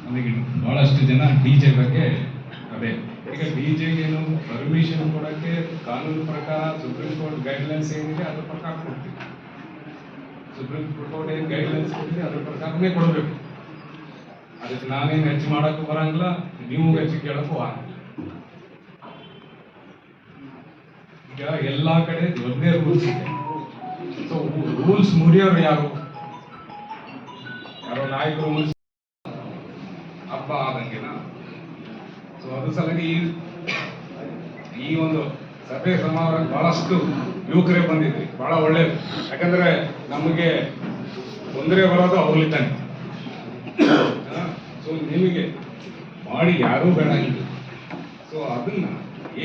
ನನಗೆ ಭಾಳಷ್ಟು ಜನ DJ ಬಗ್ಗೆ ಅದೇ ಈಗ DJಗೇನು ಪರ್ಮಿಷನ್ ಕೊಡೋಕ್ಕೆ ಕಾನೂನು ಪ್ರಕಾರ ಸುಪ್ರೀಂ ಕೋರ್ಟ್ ಗೈಡ್ಲೈನ್ಸ್ ಏನಿದೆ ಅದ್ರ ಪ್ರಕಾರ ಕೊಡ್ತೀವಿ. ಸುಪ್ರೀಂ ಕೋರ್ಟ್ ಏನು ಗೈಡ್ಲೈನ್ಸ್ ಕೊಡ್ತೀವಿ ಅದ್ರ ಪ್ರಕಾರನೇ ಕೊಡಬೇಕು. ಅದಕ್ಕೆ ನಾನೇನು ಹೆಚ್ಚು ಮಾಡೋಕ್ಕೂ ಬರಂಗಿಲ್ಲ, ನೀವು ಹೆಚ್ಚು ಕೇಳೋಕ್ಕೂ ಆಗಲ್ಲ. ಈಗ ಎಲ್ಲ ಕಡೆ ಒಂದೇ ರೂಲ್ಸ್ ಇದೆ. ಸೊ ರೂಲ್ಸ್ ಮುರಿಯೋರು ಯಾರು ನಾಯಕರು ಹಬ್ಬ ಆದಂಗೆನಾ? ಸೊ ಅದು ಸಲುವಾಗಿ ಈ ಒಂದು ಸಭೆ ಸಮಾರಂಭ ಬಹಳಷ್ಟು ಯುವಕರೇ ಬಂದಿದ್ರಿ, ಬಹಳ ಒಳ್ಳೇದು. ಯಾಕಂದ್ರೆ ನಮಗೆ ತೊಂದರೆ ಬರೋದು ಅವ್ರಲ್ಲಿದ್ದಾನೆ. ಸೊ ನಿಮಗೆ ಮಾಡಿ ಯಾರೂ ಬೇಡ ಇಲ್ಲ. ಸೊ ಅದನ್ನ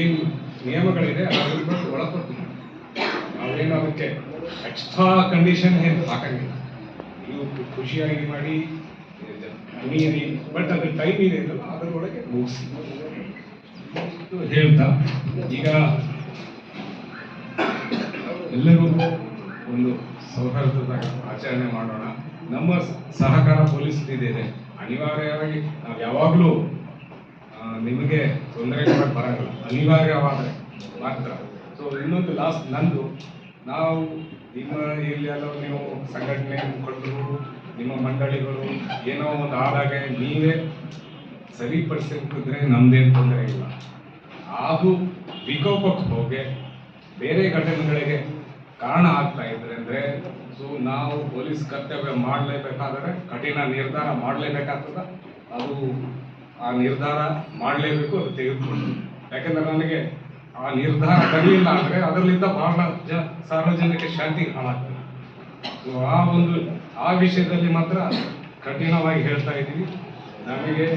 ಏನು ನಿಯಮಗಳಿದೆ ಅದನ್ನ ಒಳಪಟ್ಟು ನಾವೇನು ಅದಕ್ಕೆ ಎಕ್ಸ್ಟ್ರಾ ಕಂಡೀಷನ್ ಏನು ಹಾಕಂಗಿಲ್ಲ. ನೀವು ಖುಷಿಯಾಗಿ ಮಾಡಿ ಬಟ್ ಅದು ಟೈಮ್ ಇದೆ ಅಂತಲ್ಲ ಅದರೊಳಗೆ ಮುಗಿಸಿ ಹೇಳ್ತಾ ಈಗ ಎಲ್ಲರೂ ಒಂದು ಸೌಹಾರ್ದದಾಗ ಆಚರಣೆ ಮಾಡೋಣ. ನಮ್ಮ ಸಹಕಾರ ಪೊಲೀಸ್ ಇದೆ, ಅನಿವಾರ್ಯವಾಗಿ ನಾವು ಯಾವಾಗಲೂ ನಿಮಗೆ ತೊಂದರೆ ಕೊಡಕ್ಕೆ ಬರೋಲ್ಲ, ಅನಿವಾರ್ಯವಾದರೆ ಮಾತ್ರ. ಸೊ ಇನ್ನೊಂದು ಲಾಸ್ಟ್ ನಂದು, ನಾವು ನಿಮ್ಮ ಇಲ್ಲೆಲ್ಲ ನೀವು ಸಂಘಟನೆ ಮುಖಂಡರು, ನಿಮ್ಮ ಮಂಡಳಿಗಳು ಏನೋ ಒಂದು ಆದಾಗೆ ನೀವೇ ಸರಿಪಡಿಸಿದ್ರೆ ನಮ್ದೇನು ತೊಂದರೆ ಇಲ್ಲ. ಅದು ವಿಕೋಪಕ್ಕೆ ಹೋಗಿ ಬೇರೆ ಘಟನೆಗಳಿಗೆ ಕಾರಣ ಆಗ್ತಾ ಇದ್ರೆ ಅಂದರೆ ಸೊ ನಾವು ಪೊಲೀಸ್ ಕರ್ತವ್ಯ ಮಾಡಲೇಬೇಕಾದರೆ ಕಠಿಣ ನಿರ್ಧಾರ ಮಾಡಲೇಬೇಕಾಗ್ತದೆ. ಅದು ಆ ನಿರ್ಧಾರ ಮಾಡಲೇಬೇಕು, ಅದು ತೆಗೆದುಕೊಂಡು. ಯಾಕೆಂದರೆ ನನಗೆ ಆ ನಿರ್ಧಾರ ತರಲಿಲ್ಲ ಅಂದರೆ ಅದರಲ್ಲಿಂದ ಬಹಳ ಸಾರ್ವಜನಿಕ ಶಾಂತಿ ಹಾಳಾಗ್ತದೆ. ಸೊ ಆ ವಿಷಯದಲ್ಲಿ ಮಾತ್ರ ಕಠಿಣವಾಗಿ ಹೇಳ್ತಾ ಇದ್ದೀವಿ. ನಮಗೆ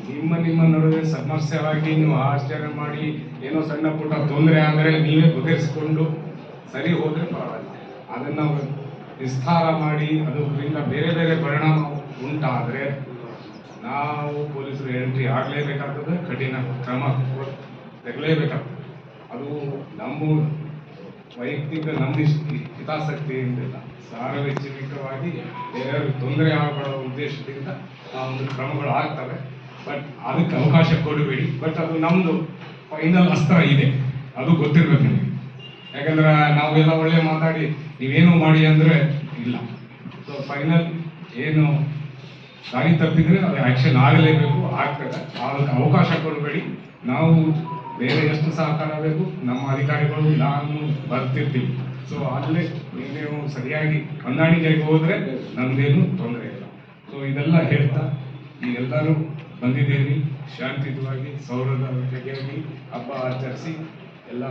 ನಿಮ್ಮ ನಡುವೆ ಸಮಸ್ಯೆಯಾಗಿ ನೀವು ಆಚರಣೆ ಮಾಡಿ ಏನೋ ಸಣ್ಣ ಪುಟ್ಟ ತೊಂದರೆ ಆದರೆ ನೀವೇ ಬಗೆಹರಿಸಿಕೊಂಡು ಸರಿ ಹೋದರೆ ಪರವಾಗಿಲ್ಲ. ಅದನ್ನು ವಿಸ್ತಾರ ಮಾಡಿ ಅದರಿಂದ ಬೇರೆ ಬೇರೆ ಪರಿಣಾಮ ಉಂಟಾದರೆ ನಾವು ಪೊಲೀಸರು ಎಂಟ್ರಿ ಆಗಲೇಬೇಕಾಗ್ತದೆ, ಕಠಿಣ ಕ್ರಮ ತೆಗಲೇಬೇಕಾಗ್ತದೆ. ಅದು ನಮ್ಮ ವೈಯಕ್ತಿಕ ನಮ್ಮ ಹಿತಾಸಕ್ತಿಯಿಂದಿಲ್ಲ, ಸಾರ್ವಜನಿಕವಾಗಿ ಬೇರೆಯವ್ರಿಗೆ ತೊಂದರೆ ಆಗಬಾರೋ ಉದ್ದೇಶದಿಂದ ಆ ಒಂದು ಕ್ರಮಗಳು ಆಗ್ತವೆ. ಬಟ್ ಅದಕ್ಕೆ ಅವಕಾಶ ಕೊಡಬೇಡಿ. ಬಟ್ ಅದು ನಮ್ಮದು ಫೈನಲ್ ಅಸ್ತ್ರ ಇದೆ, ಅದು ಗೊತ್ತಿರ್ಬೇಕು ನಿಮಗೆ. ಯಾಕಂದ್ರೆ ನಾವೆಲ್ಲ ಒಳ್ಳೆ ಮಾತಾಡಿ ನೀವೇನು ಮಾಡಿ ಅಂದರೆ ಇಲ್ಲ. ಸೊ ಫೈನಲ್ ಏನು ದಾರಿ ತಪ್ಪಿದ್ರೆ ಅದು ಆ್ಯಕ್ಷನ್ ಆಗಲೇಬೇಕು, ಆಗ್ತದೆ. ಅದಕ್ಕೆ ಅವಕಾಶ ಕೊಡಬೇಡಿ. ನಾವು ಬೇರೆ ಎಷ್ಟು ಸಹಕಾರ ಬೇಕು ನಮ್ಮ ಅಧಿಕಾರಿಗಳು ನಾನು ಬರ್ತಿರ್ತೀವಿ. ಸೊ ಅಲ್ಲೇ ನೀವು ಸರಿಯಾಗಿ ಹೊಂದಾಣಿಕೆಗೆ ಹೋದರೆ ನಮ್ಮದೇನು ತೊಂದರೆ ಇಲ್ಲ. ಸೊ ಇದೆಲ್ಲ ಹೇಳ್ತಾ ನೀವೆಲ್ಲರೂ ಬಂದಿದ್ದೀರಿ, ಶಾಂತಿಯುತವಾಗಿ ಸೌರದ ಜೊತೆಯಾಗಿ ಹಬ್ಬ ಆಚರಿಸಿ ಎಲ್ಲ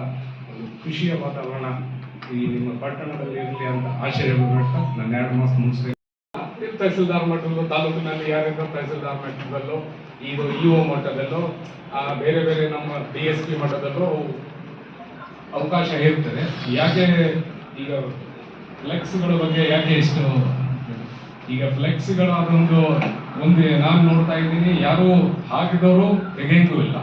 ಒಂದು ಖುಷಿಯ ವಾತಾವರಣ ಈ ನಿಮ್ಮ ಪಟ್ಟಣದಲ್ಲಿ ಇರಲಿ ಅಂತ ಆಶಯಪಡ್ತಾ ನನ್ನ 2 ಮಾಸ ಮುಗಿಸ್ತೇನೆ. ತಹಸೀಲ್ದಾರ್ ಮಟ್ಟದಲ್ಲೂ, ತಾಲೂಕಿನಲ್ಲಿ ಯಾರ್ಯಾರು ತಹಸೀಲ್ದಾರ್ ಮಟ್ಟದಲ್ಲೋ, ಇದು ಇಒ ಮಟ್ಟದಲ್ಲೋ, ಬೇರೆ ಬೇರೆ ನಮ್ಮ DSP ಮಟ್ಟದಲ್ಲೂ ಅವಕಾಶ ಇರ್ತದೆ. ಯಾಕೆ ಈಗ ಫ್ಲೆಕ್ಸ್ಗಳ ಬಗ್ಗೆ ಯಾಕೆ ಇಷ್ಟು, ಈಗ ಫ್ಲೆಕ್ಸ್ಗಳ ಅದೊಂದು ಮುಂದೆ ನಾನು ನೋಡ್ತಾ ಇದ್ದೀನಿ, ಯಾರು ಹಾಕಿದವರು ತೆಗೆಯಂಗೂ ಇಲ್ಲ.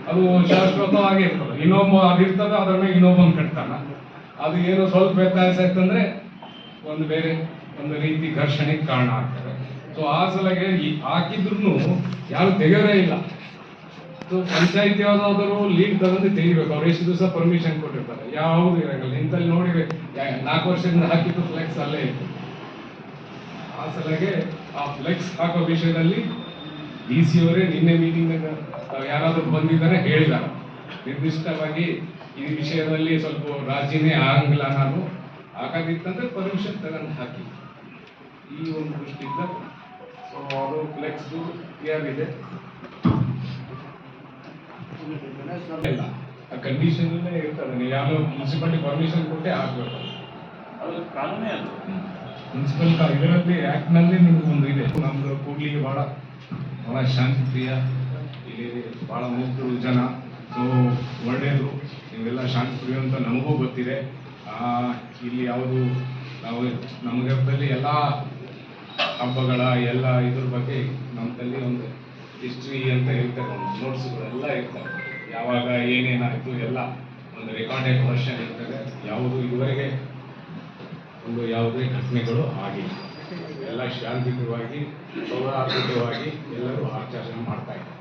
ಅದು ಶಾಶ್ವತವಾಗಿ ಇರ್ತದೆ. ಇನ್ನೊಬ್ಬ ಅದಿರ್ತದೆ, ಅದರ ಮೇಲೆ ಇನ್ನೊಬ್ಬನ ಕಟ್ತಾನ. ಅದು ಏನೋ ಸ್ವಲ್ಪ ವ್ಯತ್ಯಾಸ ಆಯ್ತಂದ್ರೆ ಬೇರೆ ಒಂದು ರೀತಿ ಘರ್ಷಣೆಗೆ ಕಾರಣ ಆಗ್ತದೆ. ಸೊ ಆ ಸಲಗೆ ಹಾಕಿದ್ರು ಯಾರು ತೆಗೆಯೋರೇ ಇಲ್ಲ. ಸೊ ಪಂಚಾಯತಿ ಯಾವುದಾದ್ರು ಲೀಡ್ ತಗೊಂಡು ತೆಗಿಬೇಕು. ಅವ್ರು ಎಷ್ಟು ದಿವಸ ಪರ್ಮಿಷನ್ ಕೊಟ್ಟಿರ್ತಾರೆ, ಯಾವುದು ಇರಂಗಿಲ್ಲ. ಇಂಥಲ್ಲಿ ನೋಡಿವೆ 4 ವರ್ಷದಿಂದ ಹಾಕಿದ್ದು ಫ್ಲೆಕ್ಸ್ ಅಲ್ಲೇ ಇತ್ತು. ಆ ಸಲಗೆ ಆ ಫ್ಲೆಕ್ಸ್ ಹಾಕೋ ವಿಷಯದಲ್ಲಿ DC ಅವರೇ ನಿನ್ನೆ ಮೀಟಿಂಗ್ ಯಾರಾದರೂ ಬಂದಿದ್ದಾರೆ ಹೇಳಿದ್ದಾರೆ, ನಿರ್ದಿಷ್ಟವಾಗಿ ಈ ವಿಷಯದಲ್ಲಿ ಸ್ವಲ್ಪ ರಾಜಿನೇ ಆಗಂಗಿಲ್ಲ, ನಾನು ಹಾಕೋದಿತ್ತಂದ್ರೆ ಪರ್ಮಿಷನ್ ತಗೊಂಡು ಹಾಕಿ ಈ ಒಂದು ದೃಷ್ಟಿಯಿಂದ. ಸೊ ಅದು ಫ್ಲೆಕ್ಸ್ದು ಕ್ಲಿಯರ್ ಇದೆ, ಇಲ್ಲ ಆ ಕಂಡೀಷನಲ್ಲೇ ಇರ್ತದೆ. ನೀವು ಯಾವ ಮುನ್ಸಿಪಾಲಿಟಿ ಪರ್ಮಿಷನ್ ಕೊಟ್ಟೆ ಹಾಕ್ಬೇಕು, ಅದು ಕಾನೂನೇ ಅದು. ಮುನ್ಸಿಪಲ್ ಇದರಲ್ಲಿ ಆ್ಯಕ್ಟ್ನಲ್ಲಿ ನಿಮ್ಗೆ ಒಂದು ಇದೆ. ನಮ್ಮದು ಕೂಡ್ಲಿಗೆ ಭಾಳ ಶಾಂತಿ ಪ್ರಿಯ, ಇಲ್ಲಿ ಭಾಳ ಮುಗ್ಧರು ಜನ. ಸೊ ಒಳ್ಳೆಯದು, ನೀವೆಲ್ಲ ಶಾಂತಿ ಪ್ರಿಯ ಅಂತ ನಮಗೂ ಗೊತ್ತಿದೆ. ಇಲ್ಲಿ ಯಾವುದು ನಾವು ನಮ್ಮ ಗರ್ಭದಲ್ಲಿ ಎಲ್ಲ ಹಬ್ಬಗಳ ಎಲ್ಲ ಇದ್ರ ಬಗ್ಗೆ ನಮ್ಮಲ್ಲಿ ಒಂದು ಹಿಸ್ಟ್ರಿ ಅಂತ ಇರ್ತದೆ, ಒಂದು ನೋಟ್ಸ್ಗಳೆಲ್ಲ ಇರ್ತವೆ. ಯಾವಾಗ ಏನೇನಾಯಿತು ಎಲ್ಲ ಒಂದು ರೆಕಾರ್ಡೆಡ್ ವರ್ಷನ್ ಇರ್ತದೆ. ಯಾವುದು ಇದುವರೆಗೆ ಒಂದು ಯಾವುದೇ ಘಟನೆಗಳು ಆಗಿಲ್ಲ, ಎಲ್ಲ ಶಾಂತಿಯುತವಾಗಿ ಸೌಹಾರ್ದಯುತವಾಗಿ ಎಲ್ಲರೂ ಆಚರಣೆ ಮಾಡ್ತಾ ಇದ್ದಾರೆ.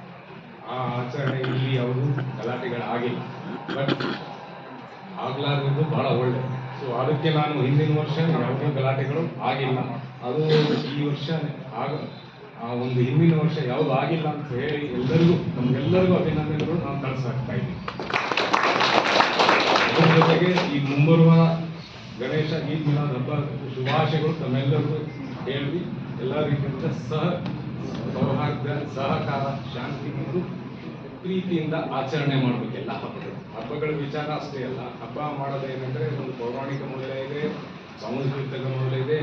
ಆ ಆಚರಣೆ ಇಲ್ಲಿ ಯಾವುದು ಗಲಾಟೆಗಳಾಗಿಲ್ಲ, ಬಟ್ ಆಗ್ಲಾರ್ದು ಭಾಳ ಒಳ್ಳೆಯದು. ಸೊ ಅದಕ್ಕೆ ನಾನು ಹಿಂದಿನ ವರ್ಷ ಯಾವುದೇ ಗಲಾಟೆಗಳು ಆಗಿಲ್ಲ, ಅದು ಈ ವರ್ಷ ಆ ಒಂದು ಹಿಂದಿನ ವರ್ಷ ಯಾವುದು ಆಗಿಲ್ಲ ಅಂತ ಹೇಳಿ ಎಲ್ಲರಿಗೂ ನಮಗೆಲ್ಲರಿಗೂ ಅಭಿನಂದನೆಗಳು ನಾನು ಕಳಿಸಾಕ್ತಾ ಇದ್ದೀನಿ. ಅದರ ಜೊತೆಗೆ ಈ ಮುಂಬರುವ ಗಣೇಶ ಈದ್ ಮಿಲಾದ್ ಹಬ್ಬ ಶುಭಾಶಯಗಳು ತಮ್ಮೆಲ್ಲರಿಗೂ ಹೇಳಿ ಎಲ್ಲ ರೀತಿಯಿಂದ ಸೌಹಾರ್ದ, ಸಹಕಾರ, ಶಾಂತಿ ಮತ್ತು ಪ್ರೀತಿಯಿಂದ ಆಚರಣೆ ಮಾಡಬೇಕೆಲ್ಲ ಹಬ್ಬಗಳ ವಿಚಾರ ಅಷ್ಟೇ ಅಲ್ಲ. ಹಬ್ಬ ಮಾಡೋದೇನೆಂದರೆ ಒಂದು ಪೌರಾಣಿಕ ಮೌಲ್ಯ ಇದೆ, ಸಾಂಸ್ಕೃತಿಕ ಮೌಲ್ಯ ಇದೆ,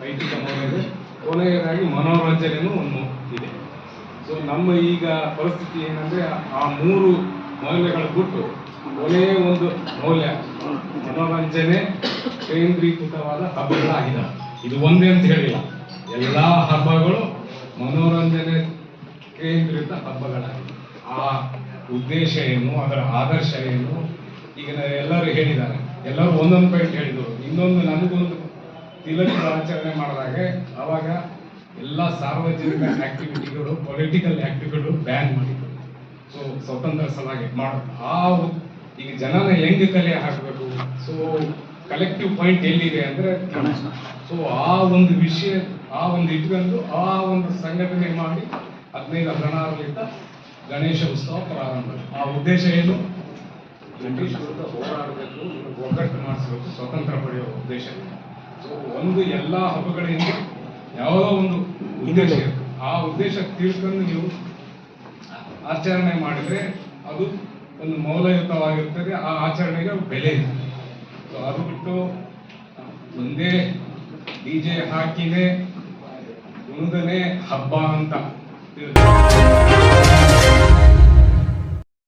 ನೈತಿಕ ಮೌಲ್ಯ ಇದೆ, ಕೊನೆಯದಾಗಿ ಮನೋರಂಜನೆಯೂ ಒಂದು ಇದೆ. ಸೊ ನಮ್ಮ ಈಗ ಪರಿಸ್ಥಿತಿ ಏನಂದರೆ ಆ 3 ಮೌಲ್ಯಗಳು ಬಿಟ್ಟು ಕೊನೆಯ ಒಂದು ಮೌಲ್ಯ ಮನೋರಂಜನೆ ಕೇಂದ್ರೀಕೃತವಾದ ಹಬ್ಬಗಳಾಗಿದ್ದಾವೆ. ಇದು ಒಂದೇ ಅಂತ ಹೇಳಿಲ್ಲ, ಎಲ್ಲ ಹಬ್ಬಗಳು ಮನೋರಂಜನೆ ಕೇಂದ್ರಿತ ಹಬ್ಬಗಳಾಗಿದೆ. ಆ ಉದ್ದೇಶ ಏನು, ಅದರ ಆದರ್ಶ ಏನು, ಈಗ ಎಲ್ಲರೂ ಹೇಳಿದ್ದಾರೆ, ಎಲ್ಲರೂ ಒಂದೊಂದು ಪಾಯಿಂಟ್ ಹೇಳಿದರು. ಇನ್ನೊಂದು ನಮಗೊಂದು ತಿಲಕ ಆಚರಣೆ ಮಾಡಿದಾಗ ಆವಾಗ ಎಲ್ಲ ಸಾರ್ವಜನಿಕ ಆಕ್ಟಿವಿಟಿಗಳು, ಪೊಲಿಟಿಕಲ್ ಆಕ್ಟಿವಿಟಿಗಳು ಬ್ಯಾನ್ ಮಾಡಿದ್ರು. ಸೊ ಸ್ವತಂತ್ರ ಸಲಾಗಿ ಮಾಡೋದು ಈಗ ಜನನ ಹೆಂಗೆ ಕಲೆ ಹಾಕಬೇಕು, ಸೊ ಕಲೆಕ್ಟಿವ್ ಪಾಯಿಂಟ್ ಎಲ್ಲಿದೆ ಅಂದ್ರೆ ಸೊ ಆ ಒಂದು ವಿಷಯ ಇಟ್ಕೊಂಡು ಆ ಒಂದು ಸಂಘಟನೆ ಮಾಡಿ 15-16ರಿಂದ ಗಣೇಶ ಉತ್ಸವ ಪ್ರಾರಂಭ. ಆ ಉದ್ದೇಶ ಏನು? ಬ್ರಿಟಿಷ್ ವಿರುದ್ಧ ಹೋರಾಡಬೇಕು, ಒಗ್ಗಟ್ಟು ಮಾಡಿಸ್ಬೇಕು, ಸ್ವತಂತ್ರ ಪಡೆಯುವ ಉದ್ದೇಶ. ಸೊ ಎಲ್ಲ ಹಬ್ಬಗಳಿಂದ ಯಾವುದೋ ಒಂದು ಉದ್ದೇಶ ಇರುತ್ತೆ. ಆ ಉದ್ದೇಶ ತಿಳ್ಕೊಂಡು ನೀವು ಆಚರಣೆ ಮಾಡಿದ್ರೆ ಅದು ಒಂದು ಮೌಲ್ಯಯುತವಾಗಿರ್ತದೆ, ಆ ಆಚರಣೆಗೆ ಬೆಲೆ ಇದೆ. ಸೊ ಅದು ಬಿಟ್ಟು ಒಂದೇ DJ ಹಾಕಿನೇ ಕುಣಿದನೇ ಹಬ್ಬ ಅಂತ ತಿಳಿದು